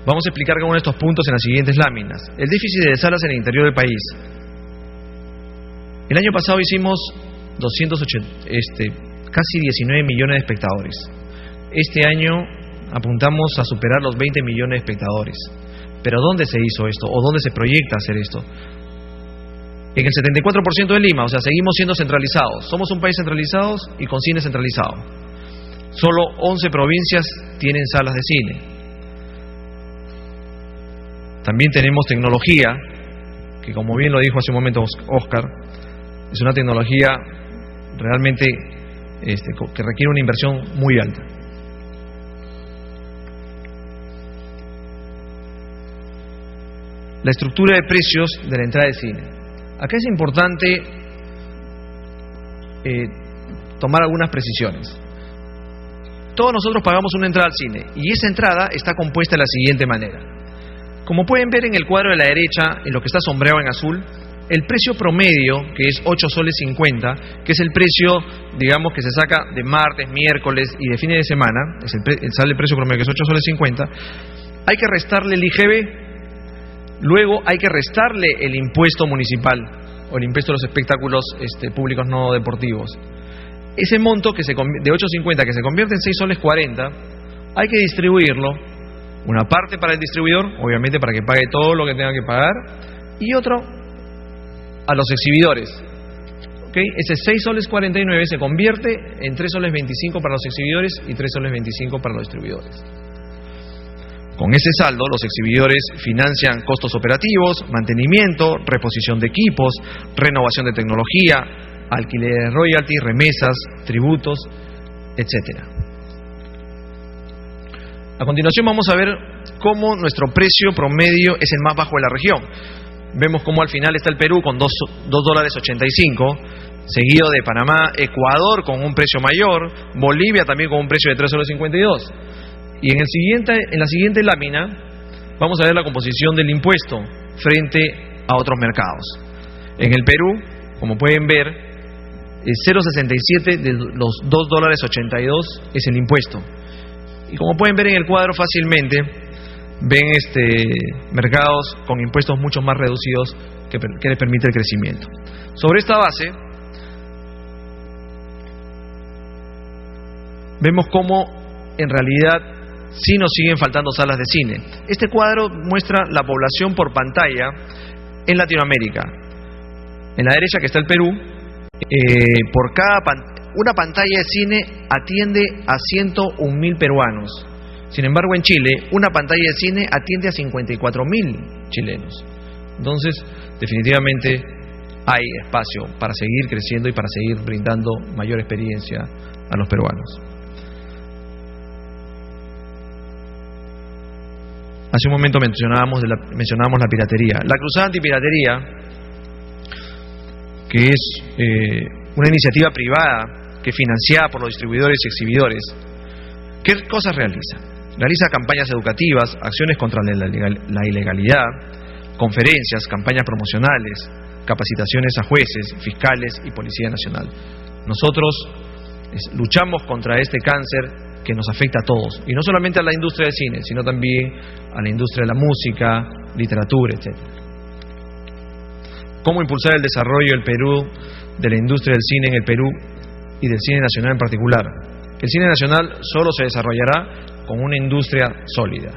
Vamos a explicar cada uno de estos puntos en las siguientes láminas. El déficit de salas en el interior del país. El año pasado hicimos casi 19 millones de espectadores. Este año apuntamos a superar los 20 millones de espectadores. ¿Pero dónde se hizo esto? ¿O dónde se proyecta hacer esto? En el 74% de Lima, o sea, seguimos siendo centralizados. Somos un país centralizado y con cine centralizado. Solo 11 provincias tienen salas de cine. También tenemos tecnología, que como bien lo dijo hace un momento Oscar, es una tecnología realmente que requiere una inversión muy alta. La estructura de precios de la entrada de cine. Acá es importante tomar algunas precisiones. Todos nosotros pagamos una entrada al cine y esa entrada está compuesta de la siguiente manera. Como pueden ver en el cuadro de la derecha, en lo que está sombreado en azul, el precio promedio, que es 8 soles 50, que es el precio, digamos, que se saca de martes, miércoles y de fines de semana, sale el precio promedio, que es 8 soles 50, hay que restarle el IGB, luego hay que restarle el impuesto municipal, o el impuesto de los espectáculos públicos no deportivos. Ese monto de 8.50 que se convierte en 6 soles 40, hay que distribuirlo. Una parte para el distribuidor, obviamente para que pague todo lo que tenga que pagar, y otro a los exhibidores. ¿Okay? Ese 6 soles 49 se convierte en 3 soles 25 para los exhibidores y 3 soles 25 para los distribuidores. Con ese saldo, los exhibidores financian costos operativos, mantenimiento, reposición de equipos, renovación de tecnología, alquiler de royalties, remesas, tributos, etcétera. A continuación vamos a ver cómo nuestro precio promedio es el más bajo de la región. Vemos cómo al final está el Perú con 2 dólares 85, seguido de Panamá, Ecuador con un precio mayor, Bolivia también con un precio de 3 soles 52. Y en la siguiente lámina vamos a ver la composición del impuesto frente a otros mercados. En el Perú, como pueden ver, el 0,67 de los 2 dólares 82 es el impuesto. Y como pueden ver en el cuadro fácilmente, ven mercados con impuestos mucho más reducidos que les permite el crecimiento. Sobre esta base, vemos cómo en realidad sí nos siguen faltando salas de cine. Este cuadro muestra la población por pantalla en Latinoamérica. En la derecha, que está el Perú, una pantalla de cine atiende a 101.000 peruanos. Sin embargo, en Chile, una pantalla de cine atiende a 54.000 chilenos. Entonces, definitivamente hay espacio para seguir creciendo y para seguir brindando mayor experiencia a los peruanos. Hace un momento mencionábamos la piratería. La Cruzada Antipiratería, que es una iniciativa privada que es financiada por los distribuidores y exhibidores, ¿qué cosas realiza? Realiza campañas educativas, acciones contra la ilegalidad, conferencias, campañas promocionales, capacitaciones a jueces, fiscales y Policía Nacional. Nosotros luchamos contra este cáncer que nos afecta a todos, y no solamente a la industria del cine, sino también a la industria de la música, literatura, etc. ¿Cómo impulsar el desarrollo del Perú, de la industria del cine en el Perú y del cine nacional en particular? El cine nacional solo se desarrollará con una industria sólida.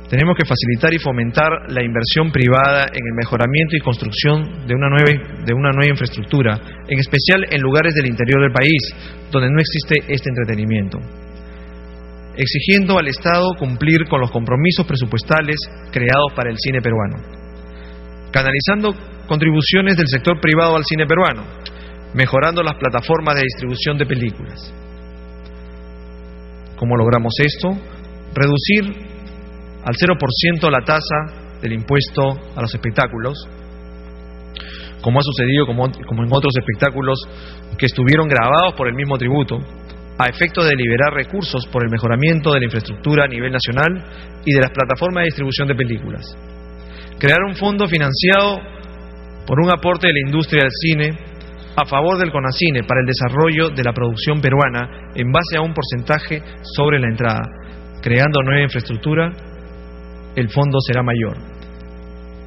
Tenemos que facilitar y fomentar la inversión privada en el mejoramiento y construcción de una nueva infraestructura, en especial en lugares del interior del país, donde no existe este entretenimiento. Exigiendo al Estado cumplir con los compromisos presupuestales creados para el cine peruano. Canalizando contribuciones del sector privado al cine peruano, mejorando las plataformas de distribución de películas. ¿Cómo logramos esto? Reducir al 0% la tasa del impuesto a los espectáculos, como ha sucedido como en otros espectáculos que estuvieron grabados por el mismo tributo, a efecto de liberar recursos por el mejoramiento de la infraestructura a nivel nacional y de las plataformas de distribución de películas. Crear un fondo financiado por un aporte de la industria del cine a favor del CONACINE para el desarrollo de la producción peruana en base a un porcentaje sobre la entrada. Creando nueva infraestructura, el fondo será mayor.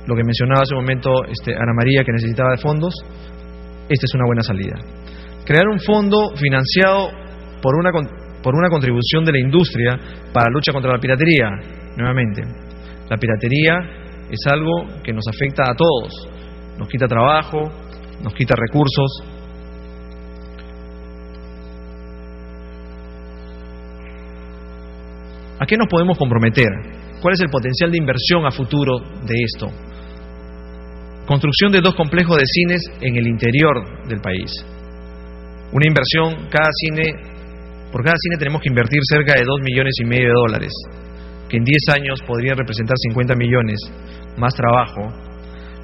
Lo que mencionaba hace un momento Ana María, que necesitaba de fondos, esta es una buena salida. Crear un fondo financiado por una contribución de la industria para la lucha contra la piratería. Nuevamente, la piratería es algo que nos afecta a todos, nos quita trabajo, nos quita recursos. ¿A qué nos podemos comprometer? ¿Cuál es el potencial de inversión a futuro de esto? Construcción de 2 complejos de cines en el interior del país. Una inversión, por cada cine tenemos que invertir cerca de $2,5 millones, que en 10 años podrían representar 50 millones, más trabajo,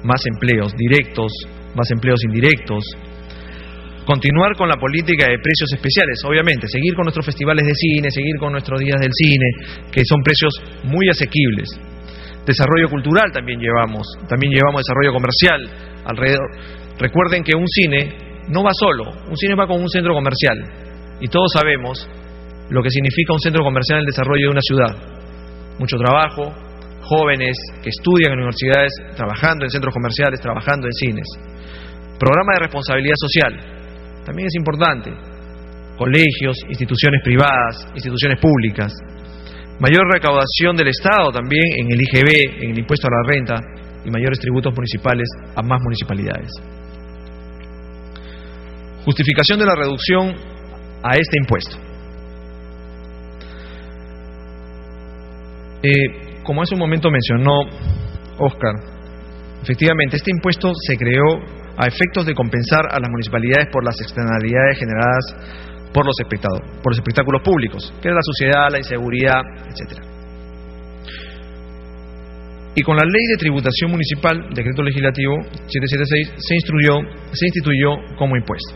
más empleos directos, más empleos indirectos. Continuar con la política de precios especiales, obviamente, seguir con nuestros festivales de cine, seguir con nuestros días del cine, que son precios muy asequibles. Desarrollo cultural también llevamos desarrollo comercial alrededor. Recuerden que un cine no va solo, un cine va con un centro comercial, y todos sabemos lo que significa un centro comercial en el desarrollo de una ciudad. Mucho trabajo, jóvenes que estudian en universidades, trabajando en centros comerciales, trabajando en cines. Programa de responsabilidad social, también es importante. Colegios, instituciones privadas, instituciones públicas. Mayor recaudación del Estado también en el IGB, en el impuesto a la renta, y mayores tributos municipales a más municipalidades. Justificación de la reducción a este impuesto. Como hace un momento mencionó Óscar, efectivamente este impuesto se creó a efectos de compensar a las municipalidades por las externalidades generadas por los espectáculos públicos, que es la suciedad, la inseguridad, etc. Y con la Ley de Tributación Municipal, Decreto Legislativo 776, se instituyó como impuesto.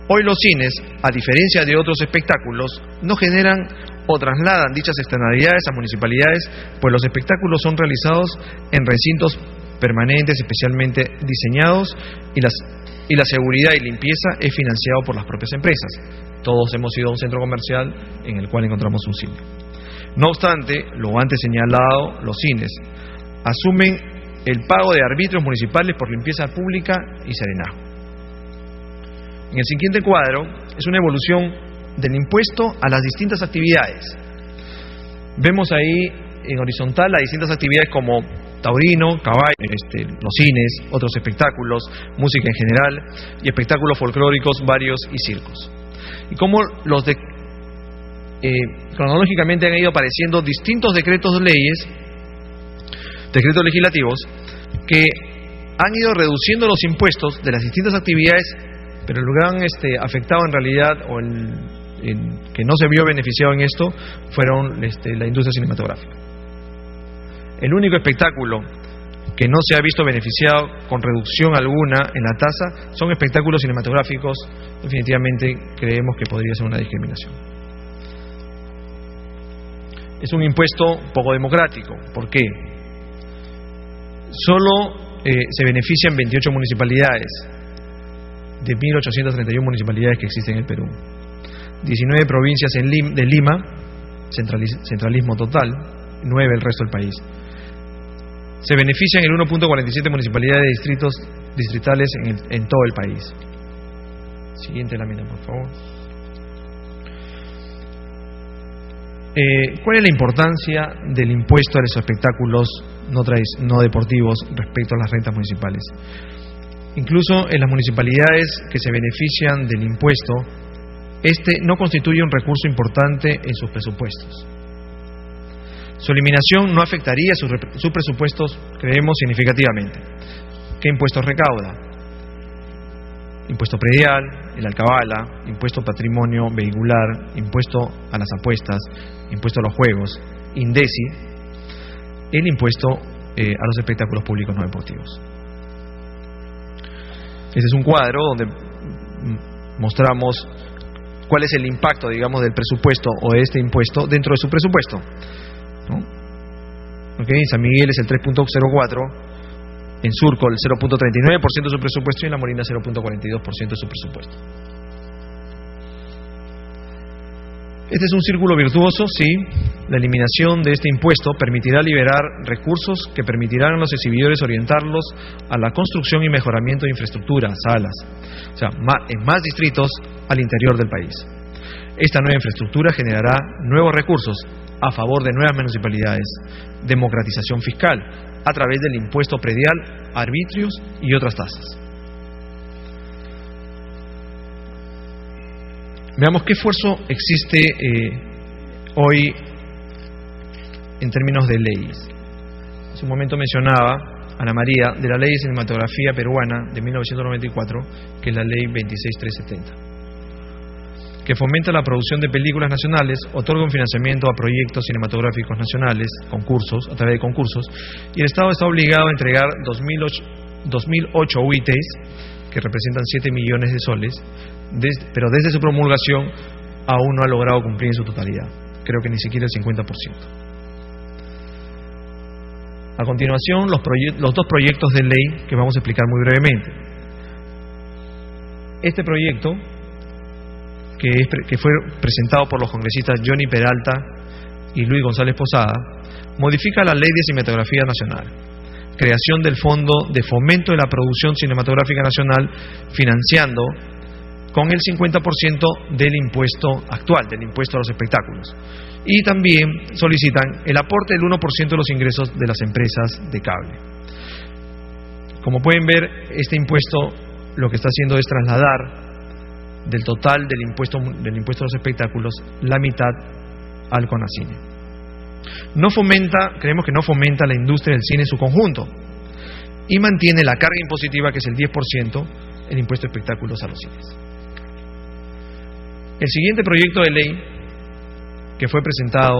Hoy los cines, a diferencia de otros espectáculos, no generan o trasladan dichas externalidades a municipalidades, pues los espectáculos son realizados en recintos permanentes especialmente diseñados y la seguridad y limpieza es financiado por las propias empresas. Todos hemos ido a un centro comercial en el cual encontramos un cine. No obstante, lo antes señalado, los cines asumen el pago de arbitrios municipales por limpieza pública y serenazgo. En el siguiente cuadro es una evolución del impuesto a las distintas actividades. Vemos ahí en horizontal las distintas actividades como taurino, caballo, los cines, otros espectáculos, música en general y espectáculos folclóricos varios y circos. Y cómo cronológicamente han ido apareciendo distintos decretos legislativos que han ido reduciendo los impuestos de las distintas actividades, pero lo que han afectado en realidad que no se vio beneficiado en esto fueron la industria cinematográfica. El único espectáculo que no se ha visto beneficiado con reducción alguna en la tasa son espectáculos cinematográficos. Definitivamente creemos que podría ser una discriminación. Es un impuesto poco democrático. ¿Por qué? Solo se benefician 28 municipalidades de 1.831 municipalidades que existen en el Perú. 19 provincias de Lima, centralismo total, 9 el resto del país. Se benefician el 1.47 municipalidades distritales en todo el país. Siguiente lámina, por favor. ¿Cuál es la importancia del impuesto a los espectáculos no deportivos respecto a las rentas municipales? Incluso en las municipalidades que se benefician del impuesto, no constituye un recurso importante en sus presupuestos. Su eliminación no afectaría sus presupuestos, creemos, significativamente. ¿Qué impuestos recauda? Impuesto predial, el alcabala, impuesto patrimonio vehicular, impuesto a las apuestas, impuesto a los juegos, INDECI, el impuesto a los espectáculos públicos no deportivos. Este es un cuadro donde mostramos cuál es el impacto, digamos, del presupuesto o de este impuesto dentro de su presupuesto, ¿no? Okay, en San Miguel es el 3.04%, en Surco el 0.39% de su presupuesto y en La Molina 0.42% de su presupuesto. Este es un círculo virtuoso, sí. La eliminación de este impuesto permitirá liberar recursos que permitirán a los exhibidores orientarlos a la construcción y mejoramiento de infraestructura, salas, o sea, en más distritos al interior del país. Esta nueva infraestructura generará nuevos recursos a favor de nuevas municipalidades, democratización fiscal a través del impuesto predial, arbitrios y otras tasas. Veamos qué esfuerzo existe hoy en términos de leyes. Hace un momento mencionaba Ana María de la Ley de Cinematografía Peruana de 1994, que es la Ley 26370, que fomenta la producción de películas nacionales, otorga un financiamiento a proyectos cinematográficos nacionales, a través de concursos, y el Estado está obligado a entregar 2008 UITs, que representan 7 millones de soles, pero desde su promulgación aún no ha logrado cumplir en su totalidad, creo que ni siquiera el 50%. A continuación, los dos proyectos de ley que vamos a explicar muy brevemente. Este proyecto, que fue presentado por los congresistas Johnny Peralta y Luis González Posada, modifica la Ley de Cinematografía Nacional, creación del Fondo de Fomento de la Producción Cinematográfica Nacional, financiando con el 50% del impuesto actual, del impuesto a los espectáculos. Y también solicitan el aporte del 1% de los ingresos de las empresas de cable. Como pueden ver, este impuesto lo que está haciendo es trasladar del total del impuesto a los espectáculos la mitad al CONACINE. Creemos que no fomenta la industria del cine en su conjunto y mantiene la carga impositiva, que es el 10%, el impuesto a espectáculos a los cines. El siguiente proyecto de ley, que fue presentado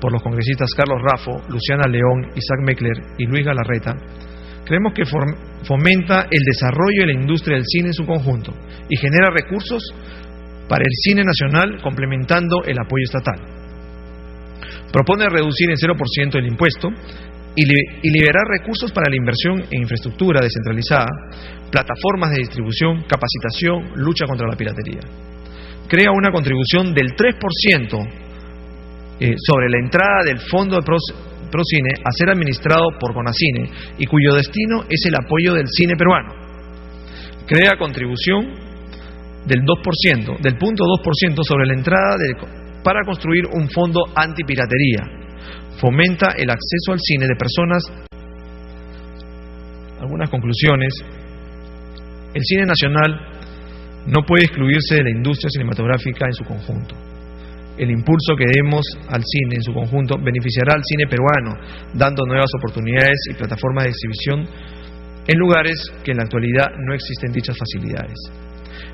por los congresistas Carlos Raffo, Luciana León, Isaac Meckler y Luis Galarreta, creemos que fomenta el desarrollo de la industria del cine en su conjunto y genera recursos para el cine nacional, complementando el apoyo estatal. Propone reducir en 0% el impuesto y liberar recursos para la inversión en infraestructura descentralizada, plataformas de distribución, capacitación, lucha contra la piratería. Crea una contribución del 3% sobre la entrada del Fondo de Procine a ser administrado por CONACINE y cuyo destino es el apoyo del cine peruano. Crea contribución del 2%, del 0.2% sobre la entrada para construir un fondo antipiratería, fomenta el acceso al cine de personas. Algunas conclusiones. El cine nacional no puede excluirse de la industria cinematográfica en su conjunto. El impulso que demos al cine en su conjunto beneficiará al cine peruano, dando nuevas oportunidades y plataformas de exhibición en lugares que en la actualidad no existen dichas facilidades.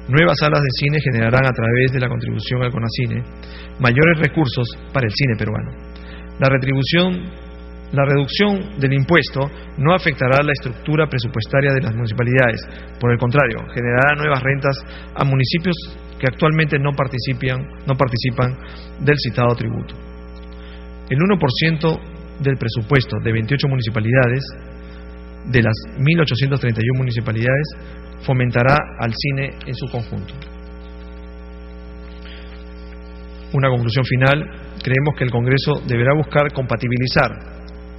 Nuevas salas de cine generarán a través de la contribución al CONACINE mayores recursos para el cine peruano. La reducción del impuesto no afectará la estructura presupuestaria de las municipalidades. Por el contrario, generará nuevas rentas a municipios que actualmente no participan del citado tributo. El 1% del presupuesto de 28 municipalidades, de las 1.831 municipalidades, fomentará al cine en su conjunto. Una conclusión final: creemos que el Congreso deberá buscar compatibilizar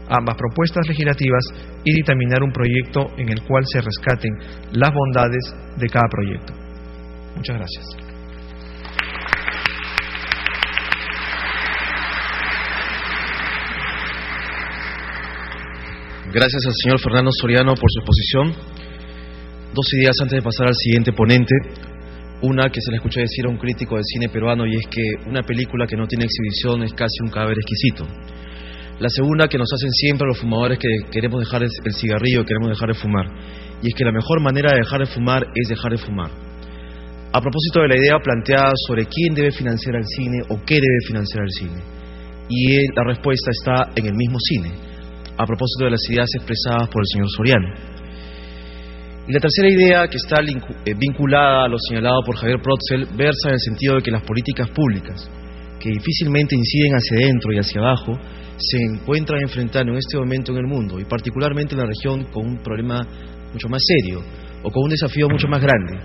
ambas propuestas legislativas y dictaminar un proyecto en el cual se rescaten las bondades de cada proyecto. Muchas gracias. Gracias al señor Fernando Soriano por su exposición. 2 ideas antes de pasar al siguiente ponente. Una que se le escuchó decir a un crítico del cine peruano, y es que una película que no tiene exhibición es casi un cadáver exquisito. La segunda, que nos hacen siempre a los fumadores que queremos dejar el cigarrillo, queremos dejar de fumar, y es que la mejor manera de dejar de fumar es dejar de fumar. A propósito de la idea planteada sobre quién debe financiar al cine o qué debe financiar al cine, y la respuesta está en el mismo cine, a propósito de las ideas expresadas por el señor Soriano. Y la tercera idea, que está vinculada a lo señalado por Javier Protzel, versa en el sentido de que las políticas públicas, que difícilmente inciden hacia adentro y hacia abajo, se encuentran enfrentando en este momento en el mundo, y particularmente en la región, con un problema mucho más serio, o con un desafío mucho más grande,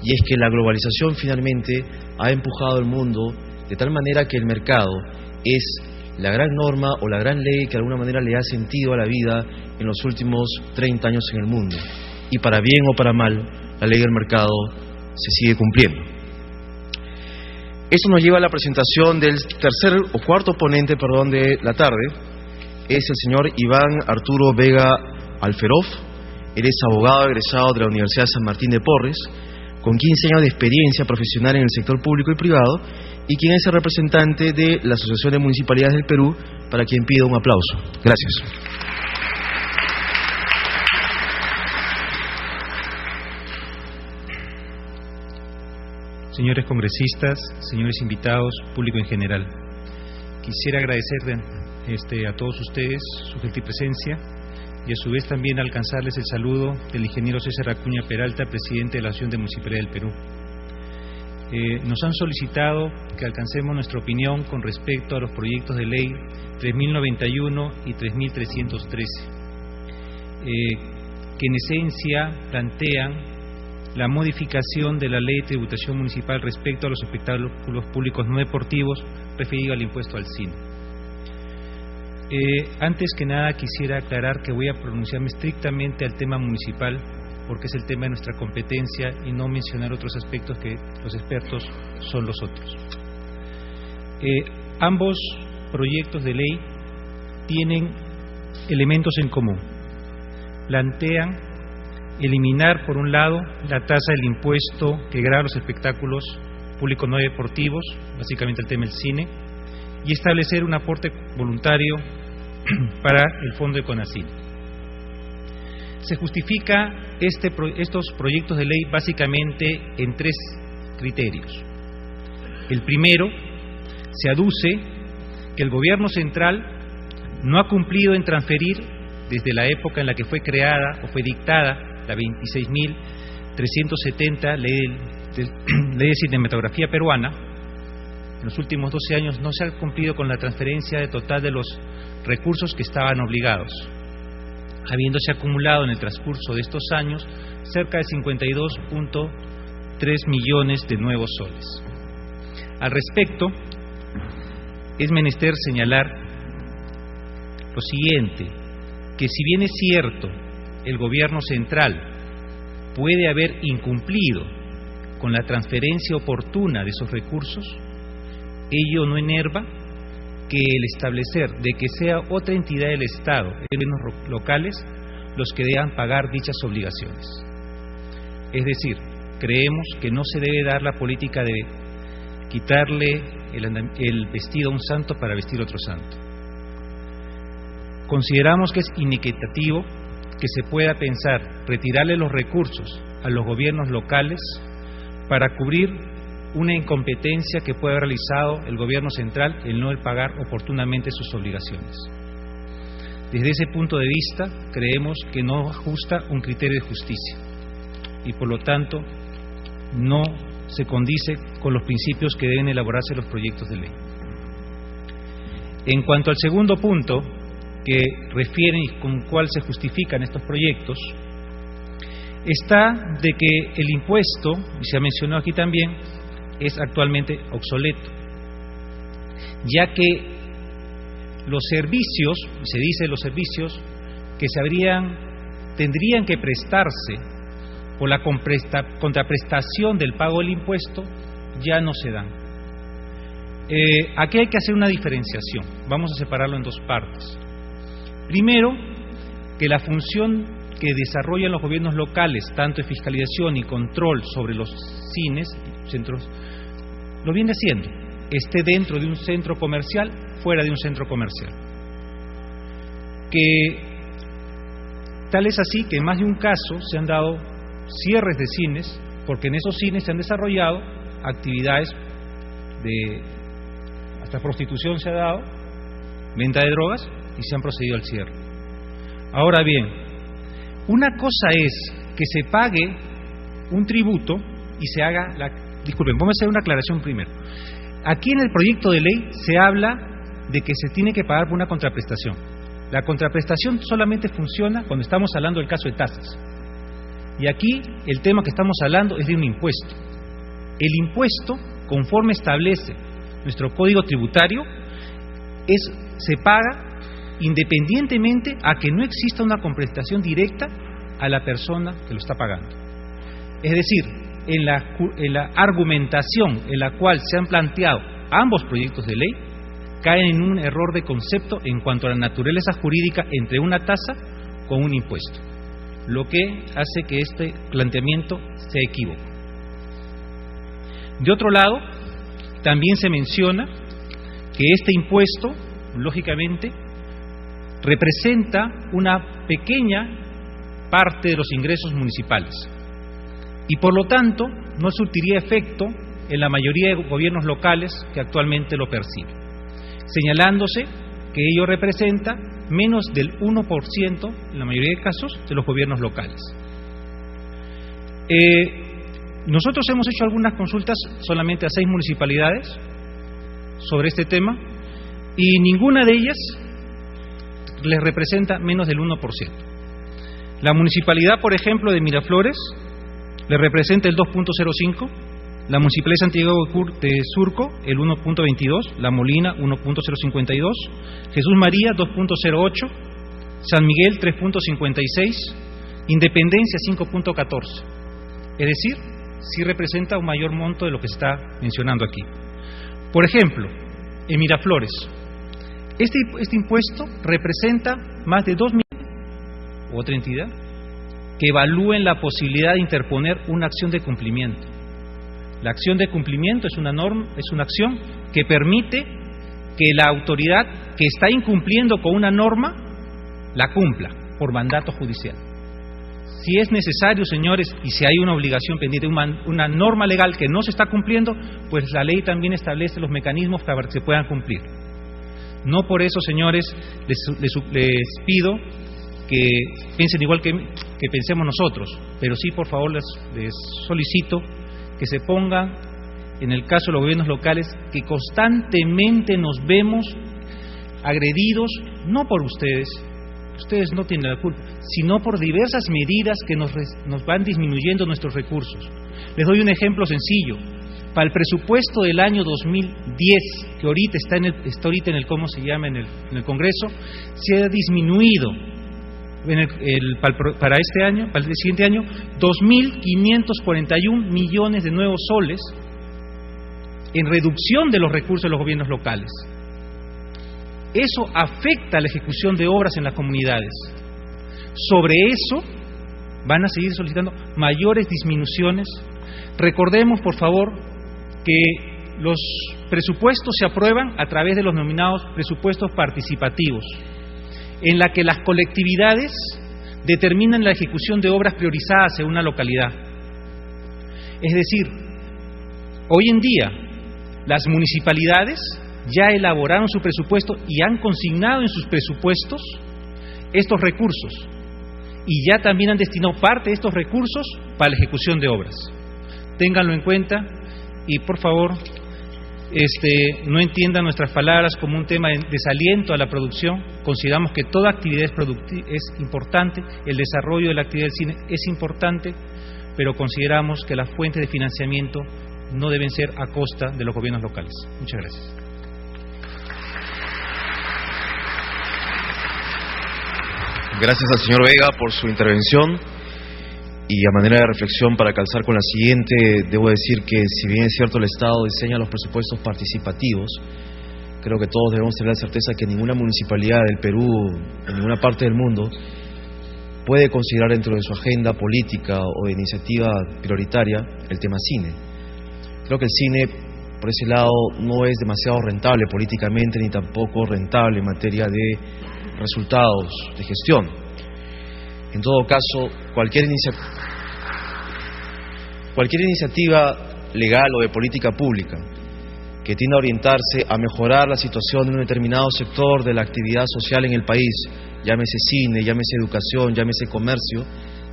y es que la globalización finalmente ha empujado al mundo de tal manera que el mercado es la gran norma o la gran ley que de alguna manera le ha sentido a la vida en los últimos 30 años en el mundo, y para bien o para mal, la ley del mercado se sigue cumpliendo. Esto nos lleva a la presentación del cuarto ponente de la tarde. Es el señor Iván Arturo Vega Alferov. Él es abogado egresado de la Universidad San Martín de Porres, con 15 años de experiencia profesional en el sector público y privado, y quien es el representante de la Asociación de Municipalidades del Perú, para quien pido un aplauso. Gracias. Señores congresistas, señores invitados, público en general, quisiera agradecer a todos ustedes su gentil presencia y a su vez también alcanzarles el saludo del ingeniero César Acuña Peralta, presidente de la Asociación de Municipalidades del Perú. Nos han solicitado que alcancemos nuestra opinión con respecto a los proyectos de ley 3091 y 3313, que en esencia plantean la modificación de la Ley de Tributación Municipal respecto a los espectáculos públicos no deportivos referido al impuesto al cine. Antes que nada quisiera aclarar que voy a pronunciarme estrictamente al tema municipal, porque es el tema de nuestra competencia, y no mencionar otros aspectos que los expertos son los otros. Ambos proyectos de ley tienen elementos en común. Plantean eliminar, por un lado, la tasa del impuesto que grava los espectáculos públicos no deportivos, básicamente el tema del cine, y establecer un aporte voluntario para el fondo de CONACYT. Se justifica estos proyectos de ley básicamente en 3 criterios. El primero, se aduce que el gobierno central no ha cumplido en transferir, desde la época en la que fue creada o fue dictada la 26.370 ley de cinematografía peruana, en los últimos 12 años no se ha cumplido con la transferencia de total de los recursos que estaban obligados, habiéndose acumulado en el transcurso de estos años cerca de 52.3 millones de nuevos soles. Al respecto, es menester señalar lo siguiente, que si bien es cierto el gobierno central puede haber incumplido con la transferencia oportuna de esos recursos, ello no enerva que que el establecer de que sea otra entidad del Estado, gobiernos locales, los que deban pagar dichas obligaciones. Es decir, creemos que no se debe dar la política de quitarle el vestido a un santo para vestir otro santo. Consideramos que es inequitativo que se pueda pensar retirarle los recursos a los gobiernos locales para cubrir una incompetencia que puede haber realizado el gobierno central en no pagar oportunamente sus obligaciones. Desde ese punto de vista, creemos que no ajusta un criterio de justicia y, por lo tanto, no se condice con los principios que deben elaborarse los proyectos de ley. En cuanto al segundo punto, que refieren y con cuál se justifican estos proyectos, está de que el impuesto, y se ha mencionado aquí también, es actualmente obsoleto, ya que los servicios, se dice los servicios que tendrían que prestarse por la contraprestación del pago del impuesto, ya no se dan. Aquí hay que hacer una diferenciación, vamos a separarlo en dos partes. Primero, que la función que desarrollan los gobiernos locales, tanto de fiscalización y control sobre los cines, centros, lo viene haciendo, esté dentro de un centro comercial, fuera de un centro comercial. Que tal es así que en más de un caso se han dado cierres de cines, porque en esos cines se han desarrollado actividades de hasta prostitución se ha dado, venta de drogas, y se han procedido al cierre. Ahora bien, una cosa es que se pague un tributo y se haga disculpen, vamos a hacer una aclaración primero. Aquí en el proyecto de ley se habla de que se tiene que pagar por una contraprestación. La contraprestación solamente funciona cuando estamos hablando del caso de tasas. Y aquí el tema que estamos hablando es de un impuesto. El impuesto, conforme establece nuestro código tributario, se paga independientemente a que no exista una contraprestación directa a la persona que lo está pagando. Es decir, en la argumentación en la cual se han planteado ambos proyectos de ley, caen en un error de concepto en cuanto a la naturaleza jurídica entre una tasa con un impuesto, lo que hace que este planteamiento sea equívoco. De otro lado, también se menciona que este impuesto, lógicamente, representa una pequeña parte de los ingresos municipales y por lo tanto no surtiría efecto en la mayoría de gobiernos locales que actualmente lo perciben, señalándose que ello representa menos del 1% en la mayoría de casos de los gobiernos locales. Nosotros hemos hecho algunas consultas solamente a 6 municipalidades sobre este tema y ninguna de ellas les representa menos del 1%. La municipalidad, por ejemplo, de Miraflores le representa el 2.05%, la municipalidad de Santiago de Surco el 1.22%, La Molina 1.052%, Jesús María 2.08%, San Miguel 3.56%, Independencia 5.14%. Es decir, sí representa un mayor monto de lo que se está mencionando aquí. Por ejemplo, en Miraflores, este impuesto representa más de 2 millones, otra entidad, que evalúen la posibilidad de interponer una acción de cumplimiento. La acción de cumplimiento es una norma, es una acción que permite que la autoridad que está incumpliendo con una norma la cumpla por mandato judicial. Si es necesario, señores, y si hay una obligación pendiente, una norma legal que no se está cumpliendo, pues la ley también establece los mecanismos para que se puedan cumplir. No por eso, señores, les pido que piensen igual que pensemos nosotros, pero sí, por favor, les solicito que se pongan, en el caso de los gobiernos locales, que constantemente nos vemos agredidos, no por ustedes no tienen la culpa, sino por diversas medidas que nos van disminuyendo nuestros recursos. Les doy un ejemplo sencillo. Para el presupuesto del año 2010, que ahorita está ahorita en el ¿cómo se llama? En el Congreso, se ha disminuido para este año, para el siguiente año, 2.541 millones de nuevos soles en reducción de los recursos de los gobiernos locales. eso afecta a la ejecución de obras en las comunidades. Sobre eso van a seguir solicitando mayores disminuciones. Recordemos, por favor, que los presupuestos se aprueban a través de los denominados presupuestos participativos, en la que las colectividades determinan la ejecución de obras priorizadas en una localidad. Es decir, hoy en día las municipalidades ya elaboraron su presupuesto y han consignado en sus presupuestos estos recursos, y ya también han destinado parte de estos recursos para la ejecución de obras. Ténganlo en cuenta y, por favor, no entiendan nuestras palabras como un tema de desaliento a la producción. Consideramos que toda actividad es importante, el desarrollo de la actividad del cine es importante, pero consideramos que las fuentes de financiamiento no deben ser a costa de los gobiernos locales. Muchas gracias. Gracias al señor Vega por su intervención, y a manera de reflexión para calzar con la siguiente, debo decir que si bien es cierto el Estado diseña los presupuestos participativos, creo que todos debemos tener la certeza que ninguna municipalidad del Perú, en ninguna parte del mundo, puede considerar dentro de su agenda política o de iniciativa prioritaria el tema cine. Creo que el cine, por ese lado, no es demasiado rentable políticamente, ni tampoco rentable en materia de resultados de gestión. En todo caso, cualquier iniciativa legal o de política pública que tienda a orientarse a mejorar la situación de un determinado sector de la actividad social en el país, llámese cine, llámese educación, llámese comercio,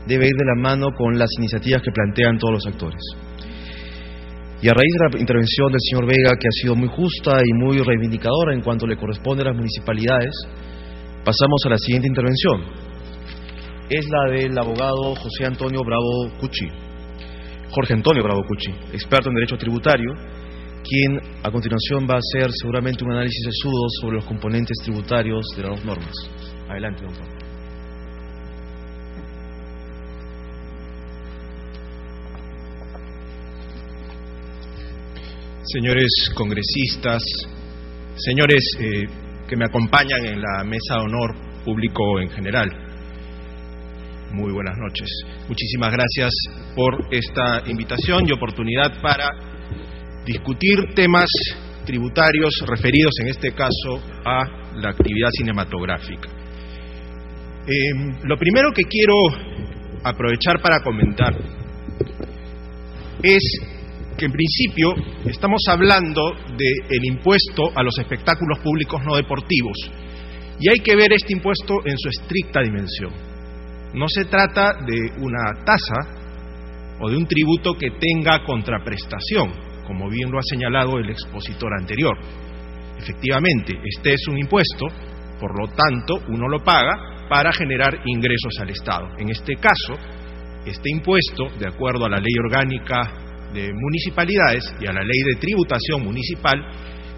debe ir de la mano con las iniciativas que plantean todos los actores. Y a raíz de la intervención del señor Vega, que ha sido muy justa y muy reivindicadora en cuanto le corresponde a las municipalidades, pasamos a la siguiente intervención. Es la del abogado Jorge Antonio Bravo Cuchi, experto en Derecho Tributario, quien a continuación va a hacer seguramente un análisis sesudo sobre los componentes tributarios de las dos normas. Adelante, don Pablo. Señores congresistas, señores que me acompañan en la mesa de honor, público en general, muy buenas noches. Muchísimas gracias por esta invitación y oportunidad para discutir temas tributarios referidos en este caso a la actividad cinematográfica. Lo primero que quiero aprovechar para comentar es que en principio estamos hablando del impuesto a los espectáculos públicos no deportivos, y hay que ver este impuesto en su estricta dimensión. No se trata de una tasa o de un tributo que tenga contraprestación, como bien lo ha señalado el expositor anterior. Efectivamente, este es un impuesto, por lo tanto, uno lo paga para generar ingresos al Estado. En este caso, este impuesto, de acuerdo a la Ley Orgánica de Municipalidades y a la Ley de Tributación Municipal,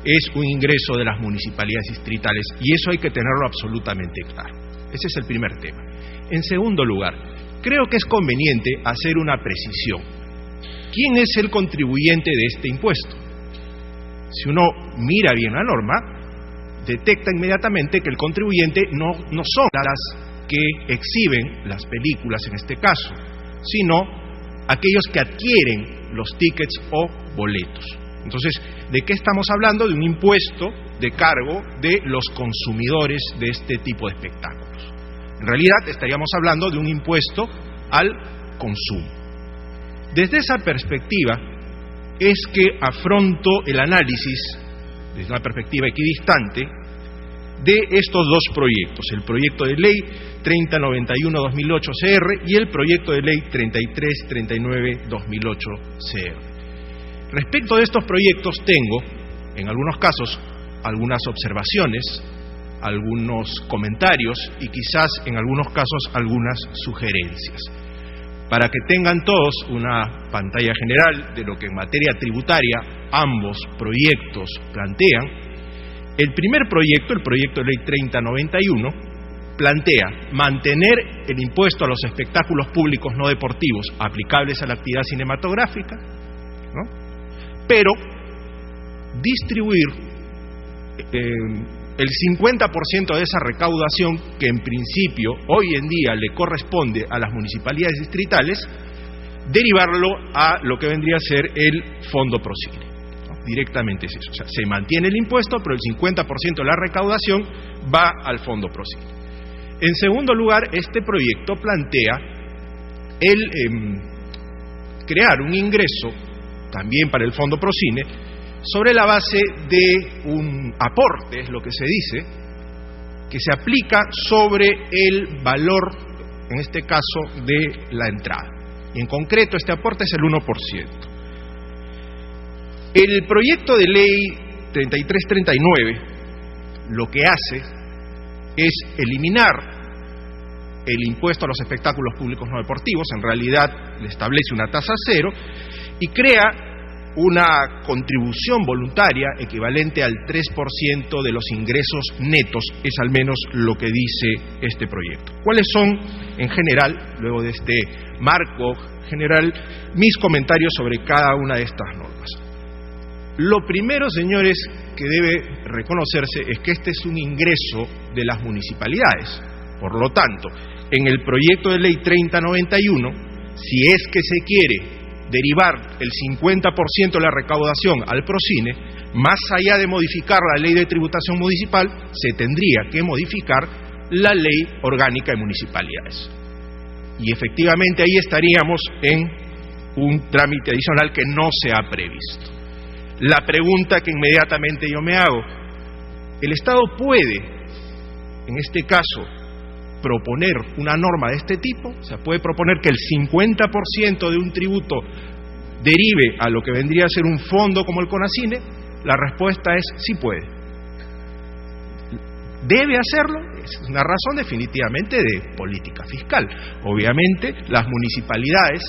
es un ingreso de las municipalidades distritales, y eso hay que tenerlo absolutamente claro. Ese es el primer tema. En segundo lugar, creo que es conveniente hacer una precisión. ¿Quién es el contribuyente de este impuesto? Si uno mira bien la norma, detecta inmediatamente que el contribuyente no son las que exhiben las películas en este caso, sino aquellos que adquieren los tickets o boletos. Entonces, ¿de qué estamos hablando? De un impuesto de cargo de los consumidores de este tipo de espectáculos. En realidad estaríamos hablando de un impuesto al consumo. Desde esa perspectiva es que afronto el análisis, desde una perspectiva equidistante, de estos dos proyectos, el proyecto de ley 3091-2008-CR y el proyecto de ley 3339-2008-CR. Respecto de estos proyectos tengo, en algunos casos, algunas observaciones, algunos comentarios y quizás en algunos casos algunas sugerencias. Para que tengan todos una pantalla general de lo que en materia tributaria ambos proyectos plantean, el primer proyecto, el proyecto de ley 3091, plantea mantener el impuesto a los espectáculos públicos no deportivos aplicables a la actividad cinematográfica, ¿no?, pero distribuir el 50% de esa recaudación, que en principio hoy en día le corresponde a las municipalidades distritales, derivarlo a lo que vendría a ser el Fondo Procine, ¿no? Directamente es eso. O sea, se mantiene el impuesto, pero el 50% de la recaudación va al Fondo Procine. En segundo lugar, este proyecto plantea el crear un ingreso también para el Fondo Procine sobre la base de un aporte, es lo que se dice, que se aplica sobre el valor, en este caso, de la entrada. Y en concreto, este aporte es el 1%. El proyecto de ley 3339 lo que hace es eliminar el impuesto a los espectáculos públicos no deportivos. En realidad le establece una tasa cero y crea una contribución voluntaria equivalente al 3% de los ingresos netos, es al menos lo que dice este proyecto. ¿Cuáles son, en general, luego de este marco general, mis comentarios sobre cada una de estas normas? Lo primero, señores, que debe reconocerse es que este es un ingreso de las municipalidades. Por lo tanto, en el proyecto de ley 3091, si es que se quiere derivar el 50% de la recaudación al Procine, más allá de modificar la ley de tributación municipal, se tendría que modificar la ley orgánica de municipalidades. Y efectivamente ahí estaríamos en un trámite adicional que no se ha previsto. La pregunta que inmediatamente yo me hago: ¿el Estado puede, en este caso, proponer una norma de este tipo? O sea, ¿puede proponer que el 50% de un tributo derive a lo que vendría a ser un fondo como el CONACYNE? La respuesta es sí puede. ¿Debe hacerlo? Es una razón definitivamente de política fiscal. Obviamente las municipalidades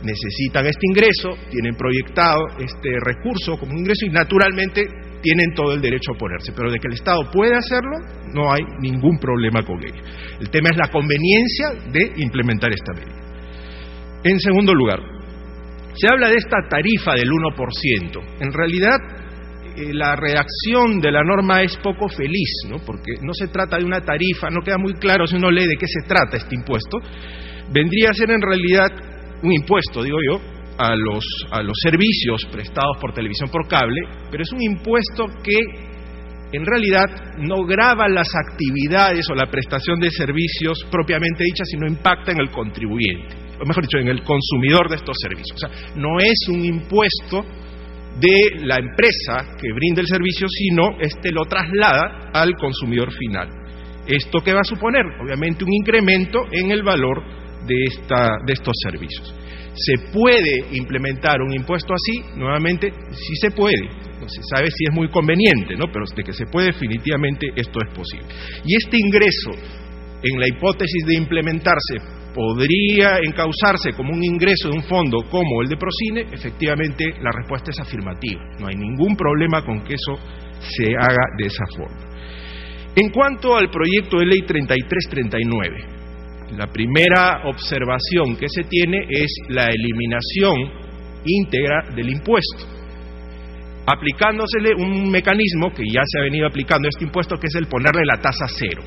necesitan este ingreso, tienen proyectado este recurso como un ingreso y naturalmente tienen todo el derecho a oponerse, pero de que el Estado puede hacerlo, no hay ningún problema con ello. El tema es la conveniencia de implementar esta medida. En segundo lugar, se habla de esta tarifa del 1%. En realidad, la redacción de la norma es poco feliz, ¿no? Porque no se trata de una tarifa, no queda muy claro si uno lee de qué se trata este impuesto. Vendría a ser en realidad un impuesto, digo yo, a los servicios prestados por televisión por cable, pero es un impuesto que en realidad no grava las actividades o la prestación de servicios propiamente dichas, sino impacta en el contribuyente, o mejor dicho, en el consumidor de estos servicios. O sea, no es un impuesto de la empresa que brinda el servicio, sino lo traslada al consumidor final. ¿Esto qué va a suponer? Obviamente un incremento en el valor de estos servicios. ¿Se puede implementar un impuesto así? Nuevamente, sí se puede. No se sabe si es muy conveniente, ¿no? Pero de que se puede, definitivamente esto es posible. Y este ingreso, en la hipótesis de implementarse, ¿podría encauzarse como un ingreso de un fondo como el de Procine? Efectivamente, la respuesta es afirmativa. No hay ningún problema con que eso se haga de esa forma. En cuanto al proyecto de ley 3339, la primera observación que se tiene es la eliminación íntegra del impuesto, aplicándosele un mecanismo que ya se ha venido aplicando a este impuesto, que es el ponerle la tasa cero.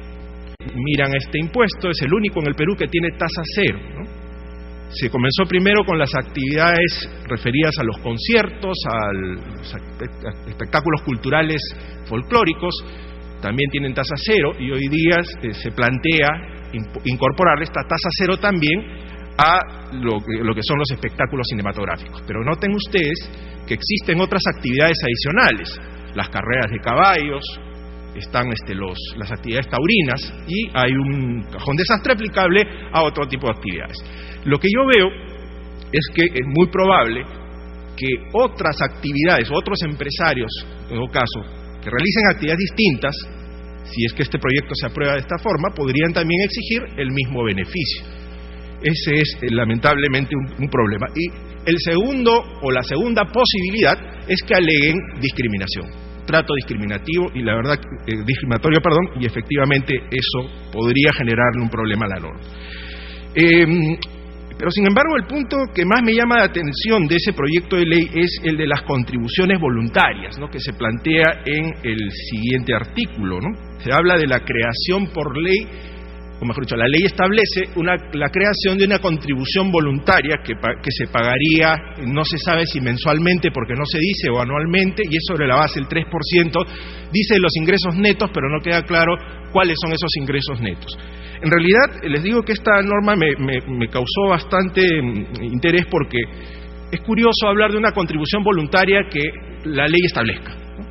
Miran, este impuesto es el único en el Perú que tiene tasa cero, ¿no? Se comenzó primero con las actividades referidas a los conciertos, a los espectáculos culturales folclóricos, también tienen tasa cero, y hoy día se plantea incorporar esta tasa cero también a lo que son los espectáculos cinematográficos. Pero noten ustedes que existen otras actividades adicionales, las carreras de caballos, están las actividades taurinas, y hay un cajón desastre aplicable a otro tipo de actividades. Lo que yo veo es que es muy probable que otras actividades, otros empresarios, en todo caso, que realicen actividades distintas, si es que este proyecto se aprueba de esta forma, podrían también exigir el mismo beneficio. Ese es lamentablemente un problema. Y la segunda posibilidad es que aleguen discriminación, trato discriminativo y discriminatorio, y efectivamente eso podría generarle un problema a la norma. Pero sin embargo, el punto que más me llama la atención de ese proyecto de ley es el de las contribuciones voluntarias, ¿no?, que se plantea en el siguiente artículo, ¿no? Se habla de la creación por ley, o mejor dicho, la ley establece la creación de una contribución voluntaria que se pagaría, no se sabe si mensualmente, porque no se dice, o anualmente, y es sobre la base del 3%, dice los ingresos netos, pero no queda claro cuáles son esos ingresos netos. En realidad, les digo que esta norma me causó bastante interés porque es curioso hablar de una contribución voluntaria que la ley establezca, ¿no?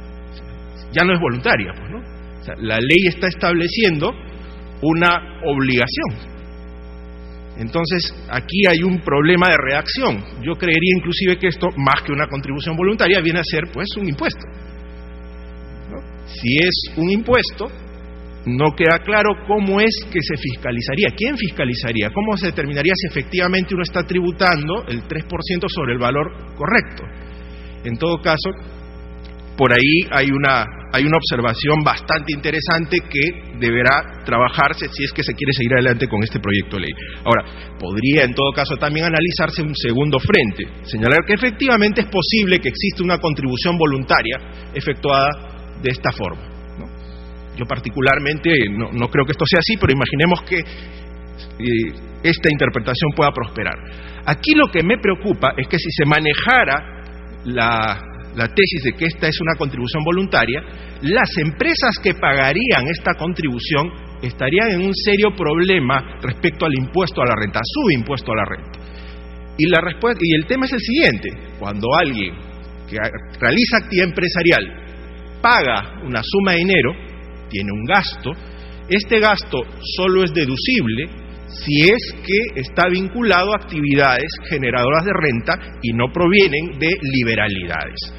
Ya no es voluntaria, pues, ¿no? O sea, la ley está estableciendo una obligación. Entonces, aquí hay un problema de redacción. Yo creería inclusive que esto, más que una contribución voluntaria, viene a ser, pues, un impuesto, ¿no? Si es un impuesto, no queda claro cómo es que se fiscalizaría, quién fiscalizaría, cómo se determinaría si efectivamente uno está tributando el 3% sobre el valor correcto. En todo caso, por ahí hay una observación bastante interesante que deberá trabajarse si es que se quiere seguir adelante con este proyecto de ley. Ahora, podría en todo caso también analizarse un segundo frente, señalar que efectivamente es posible que exista una contribución voluntaria efectuada de esta forma. Yo particularmente no creo que esto sea así, pero imaginemos que esta interpretación pueda prosperar. Aquí lo que me preocupa es que si se manejara la tesis de que esta es una contribución voluntaria, las empresas que pagarían esta contribución estarían en un serio problema respecto al impuesto a la renta, a su impuesto a la renta. Y el tema es el siguiente: cuando alguien que realiza actividad empresarial paga una suma de dinero, tiene un gasto, este gasto solo es deducible si es que está vinculado a actividades generadoras de renta y no provienen de liberalidades.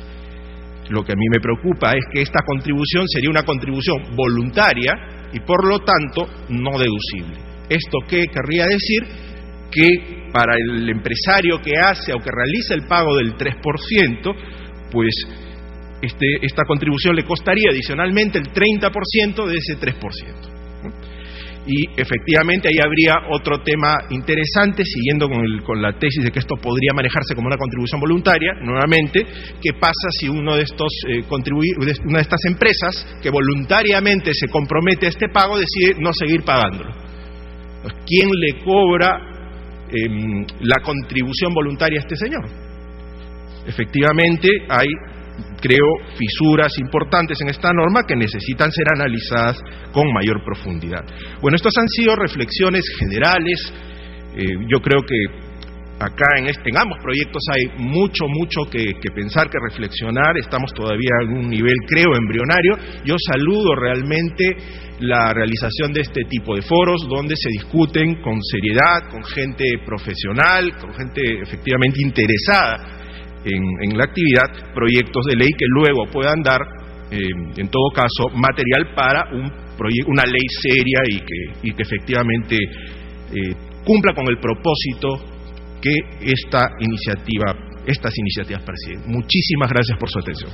Lo que a mí me preocupa es que esta contribución sería una contribución voluntaria y por lo tanto no deducible. ¿Esto qué querría decir? Que para el empresario que hace o que realiza el pago del 3%, pues esta contribución le costaría adicionalmente el 30% de ese 3%. Y efectivamente ahí habría otro tema interesante, siguiendo con la tesis de que esto podría manejarse como una contribución voluntaria. Nuevamente, ¿qué pasa si una de estas empresas que voluntariamente se compromete a este pago decide no seguir pagándolo? ¿Quién le cobra la contribución voluntaria a este señor? Efectivamente hay, creo, fisuras importantes en esta norma que necesitan ser analizadas con mayor profundidad. Bueno, estas han sido reflexiones generales. Yo creo que acá en ambos proyectos hay mucho que pensar, que reflexionar. Estamos todavía en un nivel, creo, embrionario. Yo saludo realmente la realización de este tipo de foros donde se discuten con seriedad, con gente profesional, con gente efectivamente interesada en la actividad, proyectos de ley que luego puedan dar, en todo caso, material para una ley seria y que efectivamente cumpla con el propósito que estas iniciativas persiguen. Muchísimas gracias por su atención.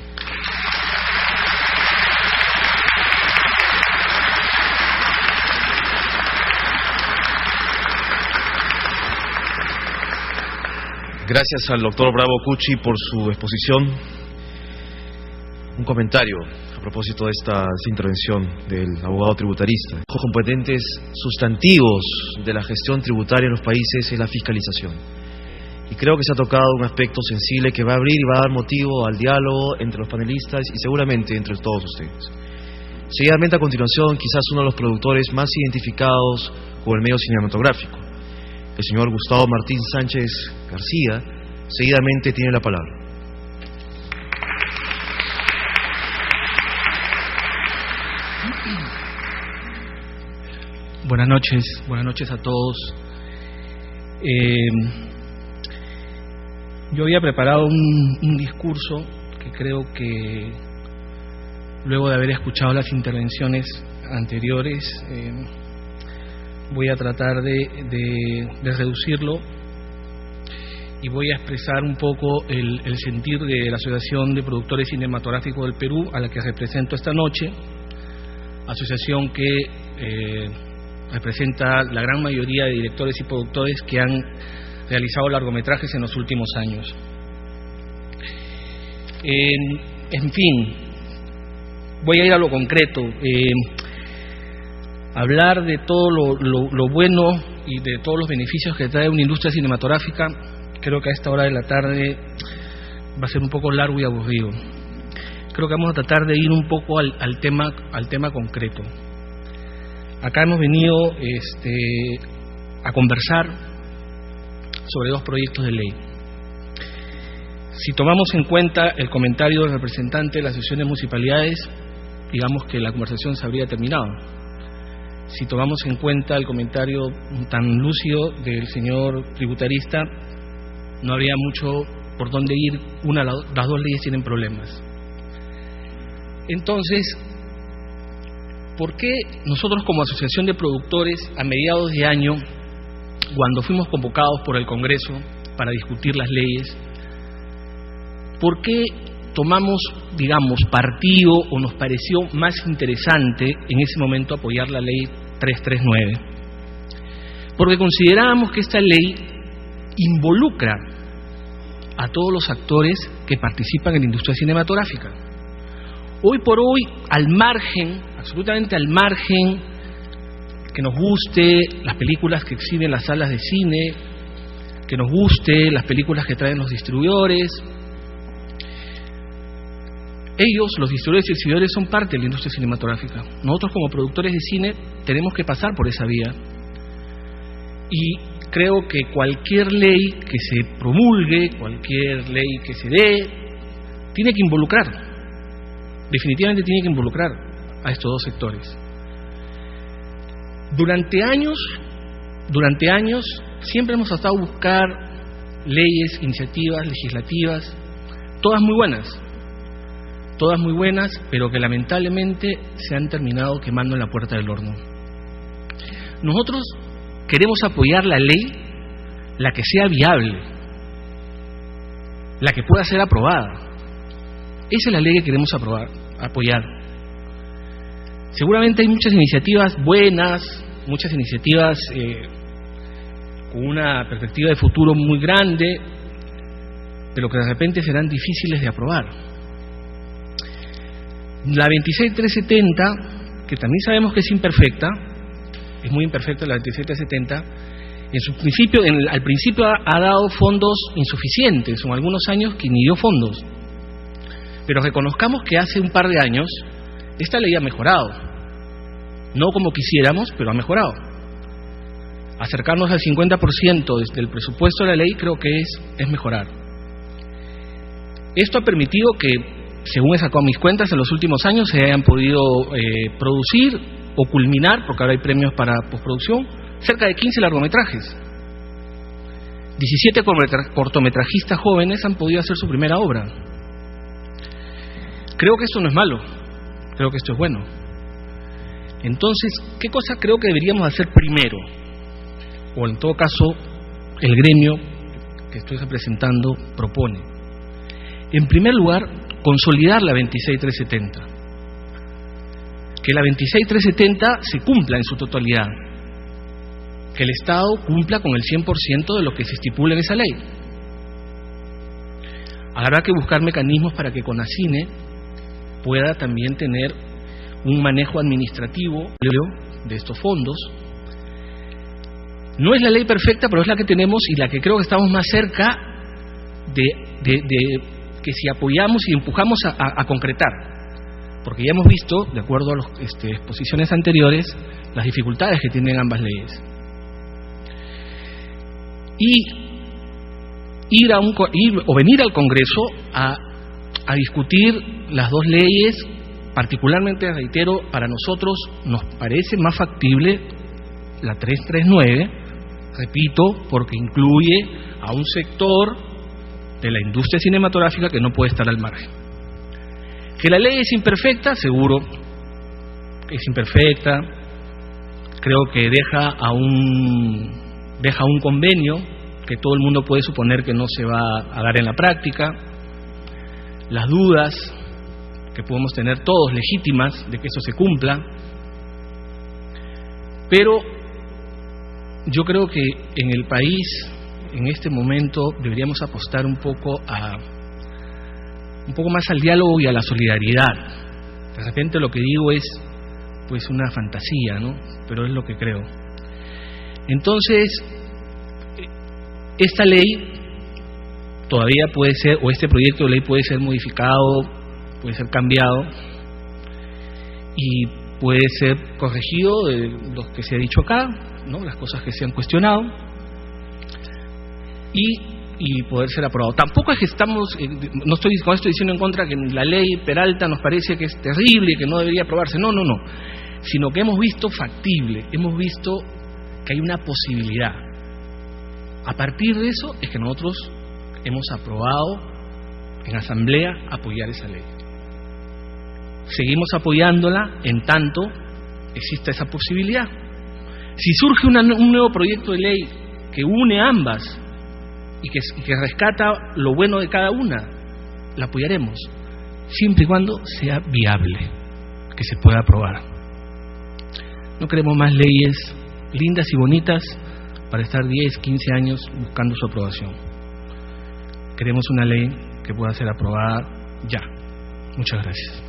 Gracias al doctor Bravo Cuchi por su exposición. Un comentario a propósito de esta intervención del abogado tributarista. Los competentes sustantivos de la gestión tributaria en los países es la fiscalización. Y creo que se ha tocado un aspecto sensible que va a abrir y va a dar motivo al diálogo entre los panelistas y seguramente entre todos ustedes. Seguidamente, a continuación, quizás uno de los productores más identificados con el medio cinematográfico, el señor Gustavo Martín Sánchez García, seguidamente tiene la palabra. Buenas noches a todos. Yo había preparado un discurso que creo que luego de haber escuchado las intervenciones anteriores, voy a tratar de reducirlo y voy a expresar un poco el sentir de la Asociación de Productores Cinematográficos del Perú, a la que represento esta noche, asociación que representa la gran mayoría de directores y productores que han realizado largometrajes en los últimos años. En fin, voy a ir a lo concreto. Hablar de todo lo bueno y de todos los beneficios que trae una industria cinematográfica, creo que a esta hora de la tarde va a ser un poco largo y aburrido. Creo que vamos a tratar de ir un poco al tema concreto. Acá hemos venido a conversar sobre 2 proyectos de ley. Si tomamos en cuenta el comentario del representante de la Asociación de Municipalidades, digamos que la conversación se habría terminado. Si tomamos en cuenta el comentario tan lúcido del señor tributarista, no habría mucho por dónde ir. Las 2 leyes tienen problemas. Entonces, ¿por qué nosotros como Asociación de Productores, a mediados de año, cuando fuimos convocados por el Congreso para discutir las leyes, por qué tomamos, digamos, partido o nos pareció más interesante en ese momento apoyar la ley 339? Porque considerábamos que esta ley involucra a todos los actores que participan en la industria cinematográfica. Hoy por hoy, al margen, absolutamente al margen, que nos guste las películas que exhiben las salas de cine, que nos guste las películas que traen los distribuidores, ellos, los distribuidores y exhibidores, son parte de la industria cinematográfica. Nosotros como productores de cine tenemos que pasar por esa vía. Y creo que cualquier ley que se promulgue, cualquier ley que se dé, tiene que involucrar, definitivamente tiene que involucrar a estos 2 sectores. Durante años siempre hemos tratado de buscar leyes, iniciativas legislativas, todas muy buenas, pero que lamentablemente se han terminado quemando en la puerta del horno. Nosotros queremos apoyar la ley, la que sea viable, la que pueda ser aprobada. Esa es la ley que queremos apoyar. Seguramente hay muchas iniciativas buenas, muchas iniciativas con una perspectiva de futuro muy grande, pero que de repente serán difíciles de aprobar. La 26370, que también sabemos que es imperfecta, es muy imperfecta la 26370, al principio ha dado fondos insuficientes, o algunos años que ni dio fondos. Pero reconozcamos que hace un par de años esta ley ha mejorado, no como quisiéramos, pero ha mejorado. Acercarnos al 50% del presupuesto de la ley creo que es mejorar. Esto ha permitido que, según he sacado mis cuentas, en los últimos años se hayan podido producir o culminar, porque ahora hay premios para postproducción, cerca de 15 largometrajes. 17 cortometrajistas jóvenes han podido hacer su primera obra. Creo que esto no es malo, creo que esto es bueno. Entonces, ¿qué cosa creo que deberíamos hacer primero? O en todo caso, el gremio que estoy representando propone. En primer lugar, consolidar la 26370. Que la 26370 se cumpla en su totalidad. Que el Estado cumpla con el 100% de lo que se estipula en esa ley. Habrá que buscar mecanismos para que CONACINE pueda también tener un manejo administrativo de estos fondos. No es la ley perfecta, pero es la que tenemos y la que creo que estamos más cerca de que si apoyamos y empujamos a concretar, porque ya hemos visto, de acuerdo a las exposiciones anteriores, las dificultades que tienen ambas leyes. Y venir al Congreso a discutir las 2 leyes, particularmente, reitero, para nosotros nos parece más factible la 339, repito, porque incluye a un sector de la industria cinematográfica que no puede estar al margen. Que la ley es imperfecta, seguro que es imperfecta. Creo que deja un convenio que todo el mundo puede suponer que no se va a dar en la práctica. Las dudas que podemos tener todos legítimas de que eso se cumpla. Pero yo creo que en el país en este momento deberíamos apostar un poco más al diálogo y a la solidaridad. De repente lo que digo es pues una fantasía, ¿no? Pero es lo que creo. Entonces, esta ley todavía puede ser, o este proyecto de ley puede ser modificado, puede ser cambiado y puede ser corregido de lo que se ha dicho acá, ¿no? Las cosas que se han cuestionado y poder ser aprobado. Tampoco es que estamos, no estoy con esto diciendo en contra que la ley Peralta nos parece que es terrible y que no debería aprobarse, no, sino que hemos visto factible, hemos visto que hay una posibilidad. A partir de eso es que nosotros hemos aprobado en asamblea apoyar esa ley. Seguimos apoyándola en tanto exista esa posibilidad. Si surge un nuevo proyecto de ley que une ambas y que rescata lo bueno de cada una, la apoyaremos, siempre y cuando sea viable, que se pueda aprobar. No queremos más leyes lindas y bonitas para estar 10, 15 años buscando su aprobación. Queremos una ley que pueda ser aprobada ya. Muchas gracias.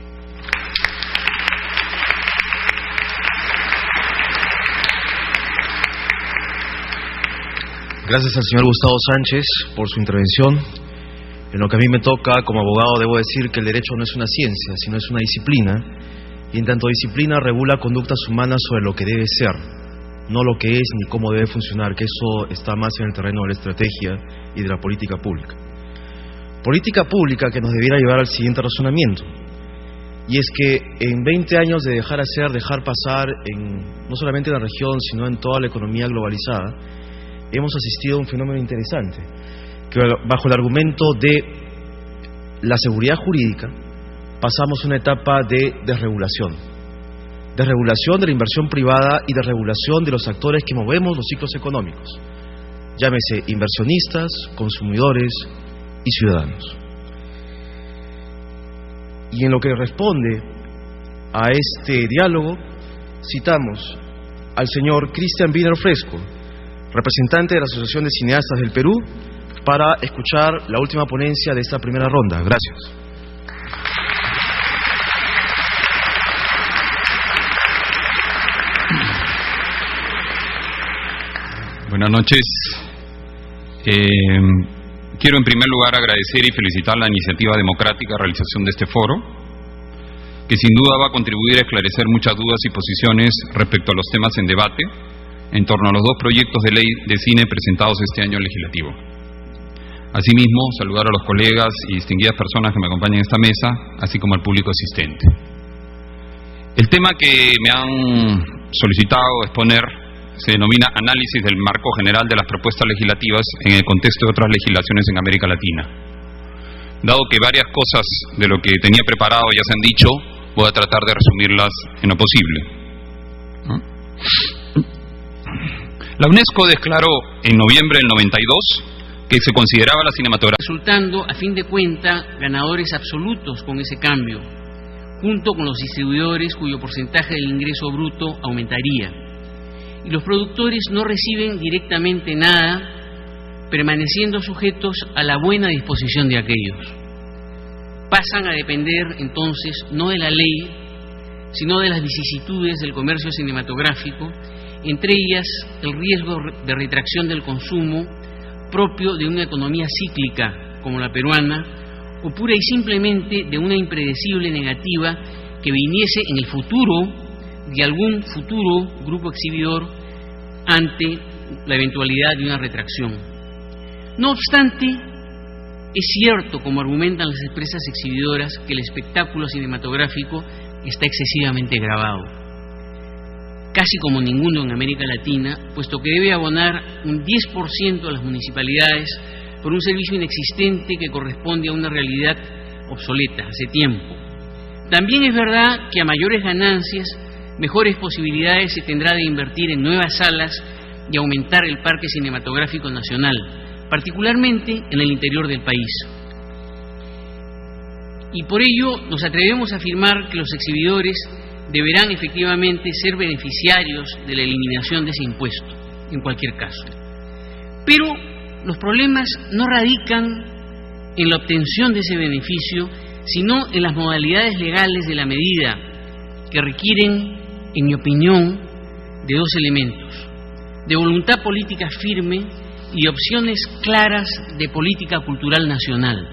Gracias al señor Gustavo Sánchez por su intervención. En lo que a mí me toca, como abogado, debo decir que el derecho no es una ciencia, sino es una disciplina, y en tanto disciplina regula conductas humanas sobre lo que debe ser, no lo que es ni cómo debe funcionar, que eso está más en el terreno de la estrategia y de la política pública. Política pública que nos debiera llevar al siguiente razonamiento, y es que en 20 años de dejar hacer, dejar pasar, no solamente en la región, sino en toda la economía globalizada, hemos asistido a un fenómeno interesante, que bajo el argumento de la seguridad jurídica pasamos a una etapa de desregulación de la inversión privada y de regulación de los actores que movemos los ciclos económicos, llámese inversionistas, consumidores y ciudadanos. Y en lo que responde a este diálogo, citamos al señor Cristian Wiener Fresco, representante de la Asociación de Cineastas del Perú, para escuchar la última ponencia de esta primera ronda. Gracias. Buenas noches. Quiero en primer lugar agradecer y felicitar la iniciativa democrática de realización de este foro, que sin duda va a contribuir a esclarecer muchas dudas y posiciones respecto a los temas en debate en torno a los dos proyectos de ley de cine presentados este año legislativo. Asimismo, saludar a los colegas y distinguidas personas que me acompañan en esta mesa, así como al público asistente. El tema que me han solicitado exponer se denomina Análisis del marco general de las propuestas legislativas en el contexto de otras legislaciones en América Latina. Dado que varias cosas de lo que tenía preparado ya se han dicho, voy a tratar de resumirlas en lo posible. La UNESCO declaró en noviembre del 92 que se consideraba la cinematografía, resultando a fin de cuentas ganadores absolutos con ese cambio, junto con los distribuidores cuyo porcentaje del ingreso bruto aumentaría, y los productores no reciben directamente nada, permaneciendo sujetos a la buena disposición de aquellos. Pasan a depender entonces no de la ley, sino de las vicisitudes del comercio cinematográfico, entre ellas el riesgo de retracción del consumo propio de una economía cíclica como la peruana, o pura y simplemente de una impredecible negativa que viniese en el futuro de algún futuro grupo exhibidor ante la eventualidad de una retracción. No obstante, es cierto, como argumentan las empresas exhibidoras, que el espectáculo cinematográfico está excesivamente gravado, casi como ninguno en América Latina, puesto que debe abonar un 10% a las municipalidades por un servicio inexistente que corresponde a una realidad obsoleta hace tiempo. También es verdad que a mayores ganancias, mejores posibilidades se tendrá de invertir en nuevas salas y aumentar el parque cinematográfico nacional, particularmente en el interior del país. Y por ello nos atrevemos a afirmar que los exhibidores deberán efectivamente ser beneficiarios de la eliminación de ese impuesto, en cualquier caso. Pero los problemas no radican en la obtención de ese beneficio, sino en las modalidades legales de la medida, que requieren, en mi opinión, de dos elementos: de voluntad política firme y opciones claras de política cultural nacional.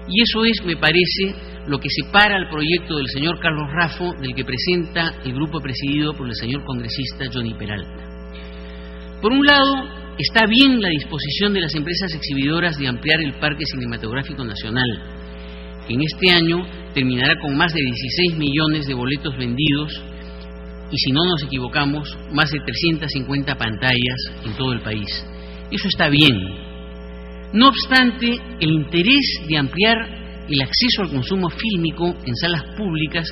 Y eso es, me parece, lo que separa al proyecto del señor Carlos Raffo del que presenta el grupo presidido por el señor congresista Johnny Peralta. Por un lado, está bien la disposición de las empresas exhibidoras de ampliar el parque cinematográfico nacional, que en este año terminará con más de 16 millones de boletos vendidos y, si no nos equivocamos, más de 350 pantallas en todo el país. Eso está bien. No obstante, el interés de ampliar el acceso al consumo fílmico en salas públicas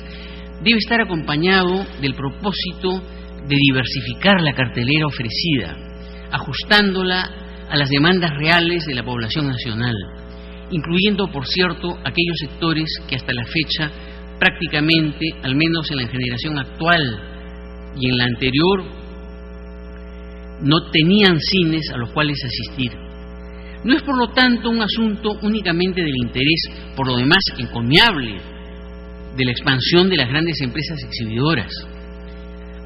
debe estar acompañado del propósito de diversificar la cartelera ofrecida, ajustándola a las demandas reales de la población nacional, incluyendo, por cierto, aquellos sectores que hasta la fecha prácticamente, al menos en la generación actual y en la anterior, no tenían cines a los cuales asistir. No es, por lo tanto, un asunto únicamente del interés, por lo demás encomiable, de la expansión de las grandes empresas exhibidoras.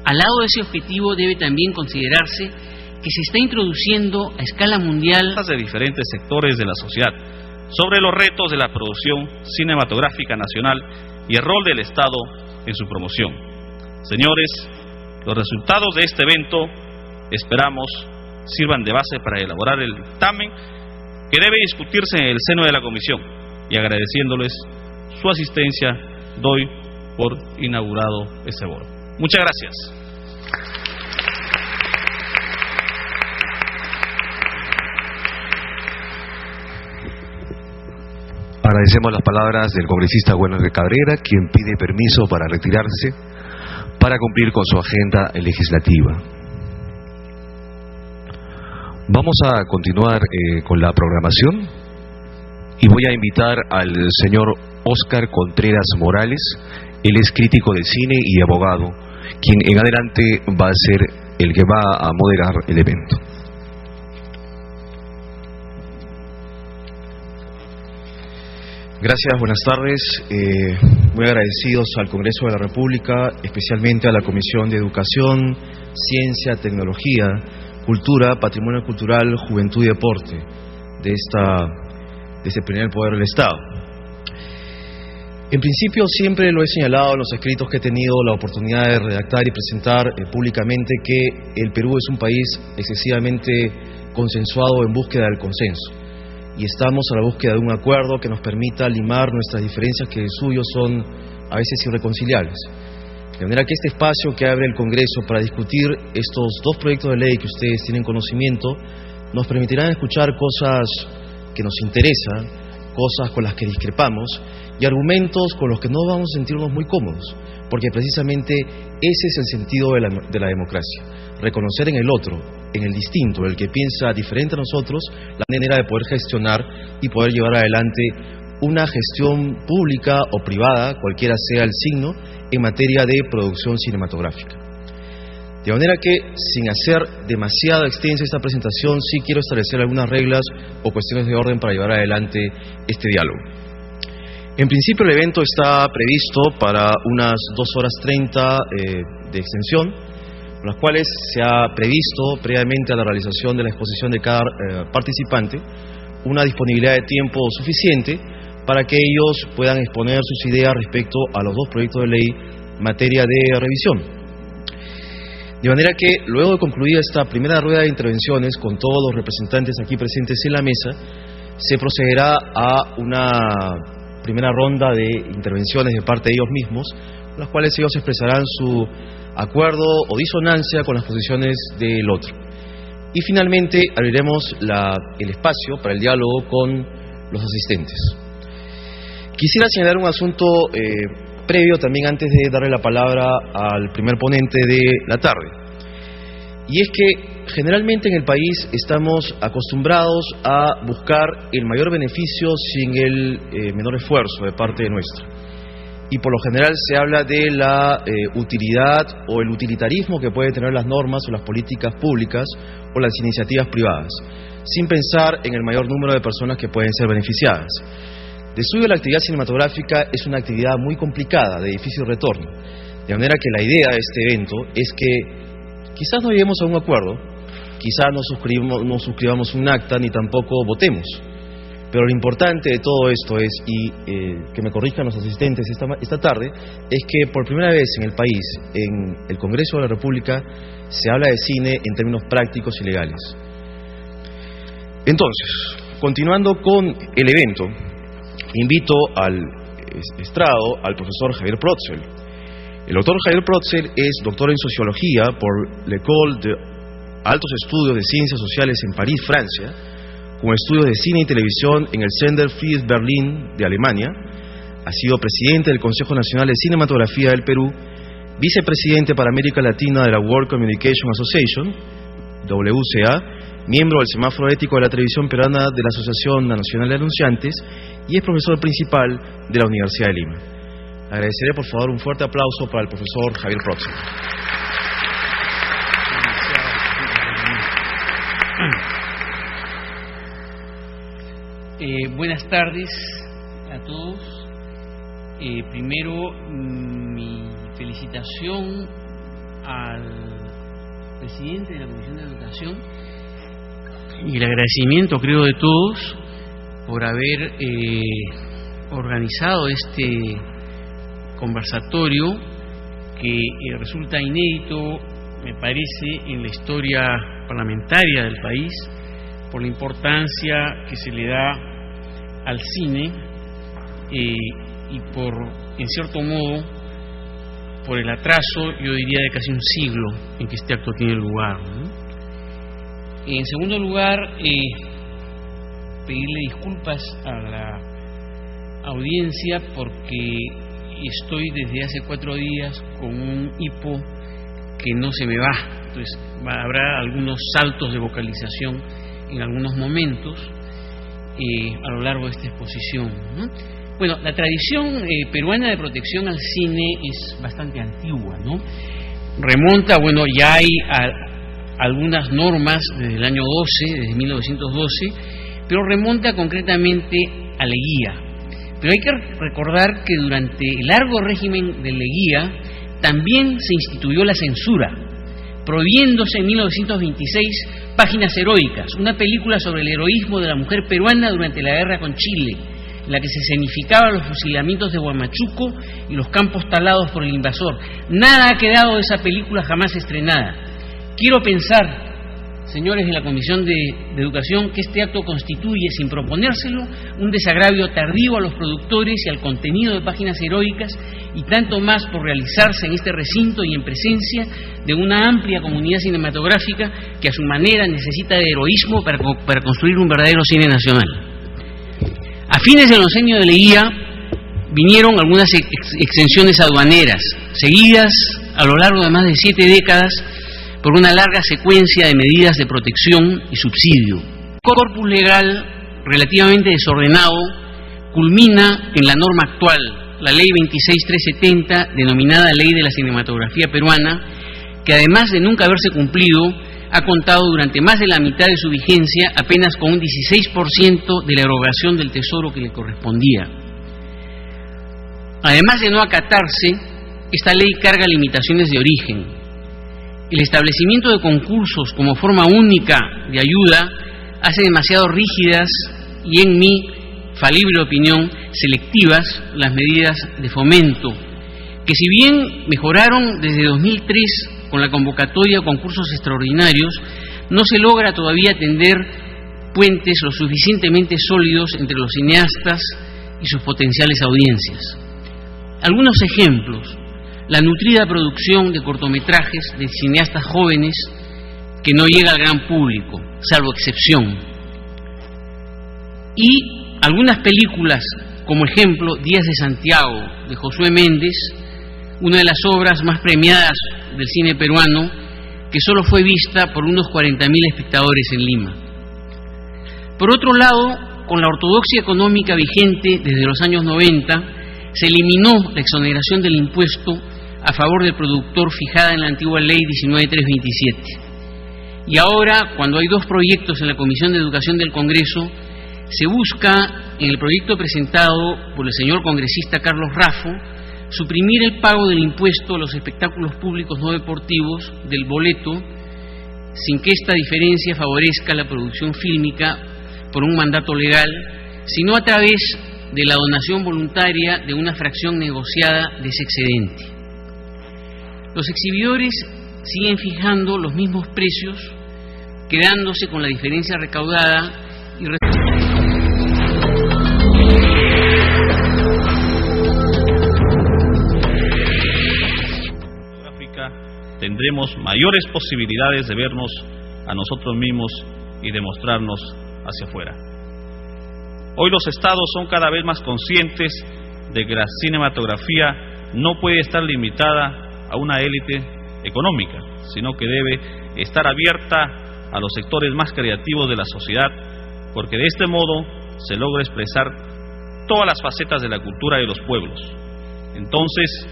Al lado de ese objetivo debe también considerarse que se está introduciendo a escala mundial de diferentes sectores de la sociedad sobre los retos de la producción cinematográfica nacional y el rol del Estado en su promoción. Señores, los resultados de este evento esperamos sirvan de base para elaborar el dictamen que debe discutirse en el seno de la comisión, y agradeciéndoles su asistencia doy por inaugurado este foro. Muchas gracias. Agradecemos las palabras del congresista Werner Cabrera, quien pide permiso para retirarse para cumplir con su agenda legislativa. Vamos a continuar con la programación y voy a invitar al señor Óscar Contreras Morales. Él es crítico de cine y abogado, quien en adelante va a ser el que va a moderar el evento. Gracias, buenas tardes. Muy agradecidos al Congreso de la República, especialmente a la Comisión de Educación, Ciencia, Tecnología, Cultura, Patrimonio Cultural, Juventud y Deporte de este primer poder del Estado. En principio, siempre lo he señalado en los escritos que he tenido la oportunidad de redactar y presentar públicamente, que el Perú es un país excesivamente consensuado en búsqueda del consenso. Y estamos a la búsqueda de un acuerdo que nos permita limar nuestras diferencias, que de suyo son a veces irreconciliables. De manera que este espacio que abre el Congreso para discutir estos dos proyectos de ley que ustedes tienen conocimiento, nos permitirán escuchar cosas que nos interesan, cosas con las que discrepamos y argumentos con los que no vamos a sentirnos muy cómodos, porque precisamente ese es el sentido de la democracia: reconocer en el otro, en el distinto, el que piensa diferente a nosotros, la manera de poder gestionar y poder llevar adelante una gestión pública o privada, cualquiera sea el signo, en materia de producción cinematográfica. De manera que, sin hacer demasiado extensa esta presentación, sí quiero establecer algunas reglas o cuestiones de orden para llevar adelante este diálogo. En principio, el evento está previsto para unas 2:30 de extensión, con las cuales se ha previsto, previamente a la realización de la exposición de cada participante, una disponibilidad de tiempo suficiente para que ellos puedan exponer sus ideas respecto a los dos proyectos de ley en materia de revisión. De manera que, luego de concluida esta primera rueda de intervenciones con todos los representantes aquí presentes en la mesa, se procederá a una primera ronda de intervenciones de parte de ellos mismos, con las cuales ellos expresarán su acuerdo o disonancia con las posiciones del otro. Y finalmente abriremos el espacio para el diálogo con los asistentes. Quisiera señalar un asunto previo también antes de darle la palabra al primer ponente de la tarde. Y es que generalmente en el país estamos acostumbrados a buscar el mayor beneficio sin el menor esfuerzo de parte nuestra. y por lo general se habla de la utilidad o el utilitarismo que pueden tener las normas o las políticas públicas o las iniciativas privadas, sin pensar en el mayor número de personas que pueden ser beneficiadas. De suyo, la actividad cinematográfica es una actividad muy complicada, de difícil retorno, de manera que la idea de este evento es que quizás no lleguemos a un acuerdo, quizás no suscribamos un acta ni tampoco votemos, pero lo importante de todo esto es, y que me corrijan los asistentes esta tarde, es que por primera vez en el país, en el Congreso de la República, se habla de cine en términos prácticos y legales. Entonces, continuando con el evento, invito al estrado al profesor Javier Protzel. El doctor Javier Protzel es doctor en Sociología por l'École de Altos Estudios de Ciencias Sociales en París, Francia, con estudios de cine y televisión en el Sender Fries Berlín de Alemania. Ha sido presidente del Consejo Nacional de Cinematografía del Perú, vicepresidente para América Latina de la World Communication Association, WCA, miembro del Semáforo Ético de la Televisión Peruana de la Asociación Nacional de Anunciantes y es profesor principal de la Universidad de Lima. Agradeceré por favor un fuerte aplauso para el profesor Javier Protzel. Buenas tardes a todos. Primero, mi felicitación al presidente de la Comisión de Educación y el agradecimiento, creo, de todos por haber organizado este conversatorio que resulta inédito, me parece, en la historia parlamentaria del país, por la importancia que se le da al cine y por, en cierto modo, por el atraso, yo diría, de casi un siglo en que este acto tiene lugar, ¿no? En segundo lugar, pedirle disculpas a la audiencia porque estoy desde hace 4 días con un hipo que no se me va, entonces habrá algunos saltos de vocalización en algunos momentos a lo largo de esta exposición, ¿no? Bueno, la tradición peruana de protección al cine es bastante antigua, ¿no? Remonta, bueno, ya hay algunas normas desde el año 12, desde 1912, pero remonta concretamente a Leguía. Pero hay que recordar que durante el largo régimen de Leguía también se instituyó la censura, prohibiéndose en 1926 Páginas Heroicas, una película sobre el heroísmo de la mujer peruana durante la guerra con Chile, en la que se escenificaban los fusilamientos de Huamachuco y los campos talados por el invasor. Nada ha quedado de esa película jamás estrenada. Quiero pensar, señores de la Comisión de Educación, que este acto constituye, sin proponérselo, un desagravio tardío a los productores y al contenido de Páginas Heroicas, y tanto más por realizarse en este recinto y en presencia de una amplia comunidad cinematográfica que a su manera necesita de heroísmo para construir un verdadero cine nacional. A fines del oncenio de Leguía vinieron algunas exenciones aduaneras, seguidas a lo largo de más de 7 décadas por una larga secuencia de medidas de protección y subsidio. El corpus legal relativamente desordenado culmina en la norma actual, la Ley 26.370, denominada Ley de la Cinematografía Peruana, que además de nunca haberse cumplido, ha contado durante más de la mitad de su vigencia apenas con un 16% de la erogación del tesoro que le correspondía. Además de no acatarse, esta ley carga limitaciones de origen. El establecimiento de concursos como forma única de ayuda hace demasiado rígidas y, en mi falible opinión, selectivas las medidas de fomento, que si bien mejoraron desde 2003 con la convocatoria a concursos extraordinarios, no se logra todavía tender puentes lo suficientemente sólidos entre los cineastas y sus potenciales audiencias. Algunos ejemplos: la nutrida producción de cortometrajes de cineastas jóvenes que no llega al gran público, salvo excepción, y algunas películas, como ejemplo Días de Santiago, de Josué Méndez, una de las obras más premiadas del cine peruano, que solo fue vista por unos 40.000 espectadores en Lima. Por otro lado, con la ortodoxia económica vigente desde los años 90, se eliminó la exoneración del impuesto a favor del productor fijada en la antigua Ley 19.327. Y ahora, cuando hay dos proyectos en la Comisión de Educación del Congreso, se busca, en el proyecto presentado por el señor congresista Carlos Raffo, suprimir el pago del impuesto a los espectáculos públicos no deportivos del boleto, sin que esta diferencia favorezca la producción fílmica por un mandato legal, sino a través de la donación voluntaria de una fracción negociada de ese excedente. Los exhibidores siguen fijando los mismos precios, quedándose con la diferencia recaudada y tendremos mayores posibilidades de vernos a nosotros mismos y de mostrarnos hacia afuera. Hoy los estados son cada vez más conscientes de que la cinematografía no puede estar limitada a una élite económica, sino que debe estar abierta a los sectores más creativos de la sociedad, porque de este modo se logra expresar todas las facetas de la cultura de los pueblos. Entonces,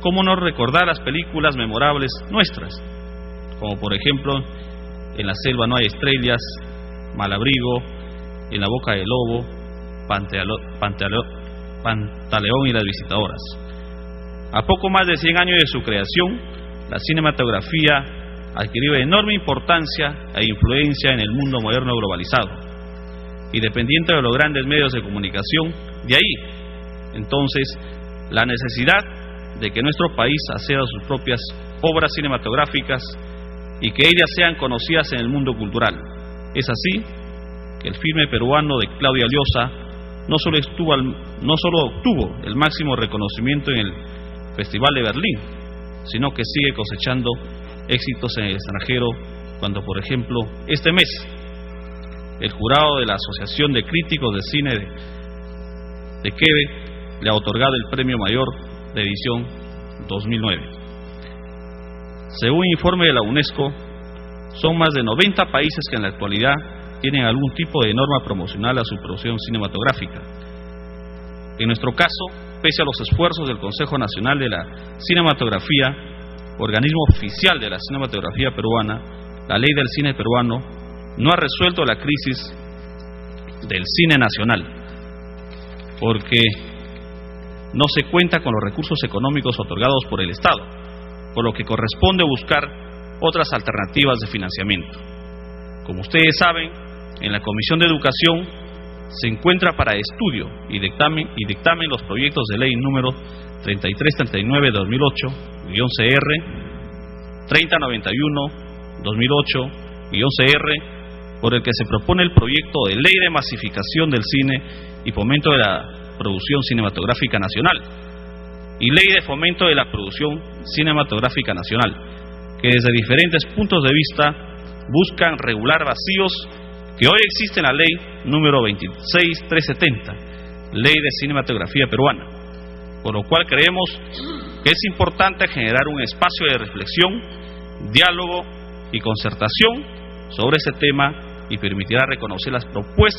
¿cómo no recordar las películas memorables nuestras? Como por ejemplo, En la selva no hay estrellas, Malabrigo, En la boca del lobo, Pantaleón y las visitadoras. A poco más de 100 años de su creación, la cinematografía adquirió enorme importancia e influencia en el mundo moderno globalizado. Y dependiente de los grandes medios de comunicación, de ahí, entonces, la necesidad de que nuestro país acceda a sus propias obras cinematográficas y que ellas sean conocidas en el mundo cultural. Es así que el filme peruano de Claudia Llosa no solo obtuvo el máximo reconocimiento en el Festival de Berlín, sino que sigue cosechando éxitos en el extranjero, cuando, por ejemplo, este mes, el jurado de la Asociación de Críticos de Cine de Quebec le ha otorgado el premio mayor de edición 2009. Según informe de la UNESCO, son más de 90 países que en la actualidad tienen algún tipo de norma promocional a su producción cinematográfica. En nuestro caso, pese a los esfuerzos del Consejo Nacional de la Cinematografía, organismo oficial de la cinematografía peruana, la Ley del Cine Peruano no ha resuelto la crisis del cine nacional, porque no se cuenta con los recursos económicos otorgados por el Estado, por lo que corresponde buscar otras alternativas de financiamiento. Como ustedes saben, en la Comisión de Educación se encuentra para estudio y dictamen los proyectos de ley número 3339-2008-CR, 3091-2008-CR, por el que se propone el proyecto de ley de masificación del cine y fomento de la producción cinematográfica nacional, y ley de fomento de la producción cinematográfica nacional, que desde diferentes puntos de vista buscan regular vacíos que hoy existen en la ley número 26370, ley de cinematografía peruana, por lo cual creemos que es importante generar un espacio de reflexión, diálogo y concertación sobre ese tema, y permitirá reconocer las propuestas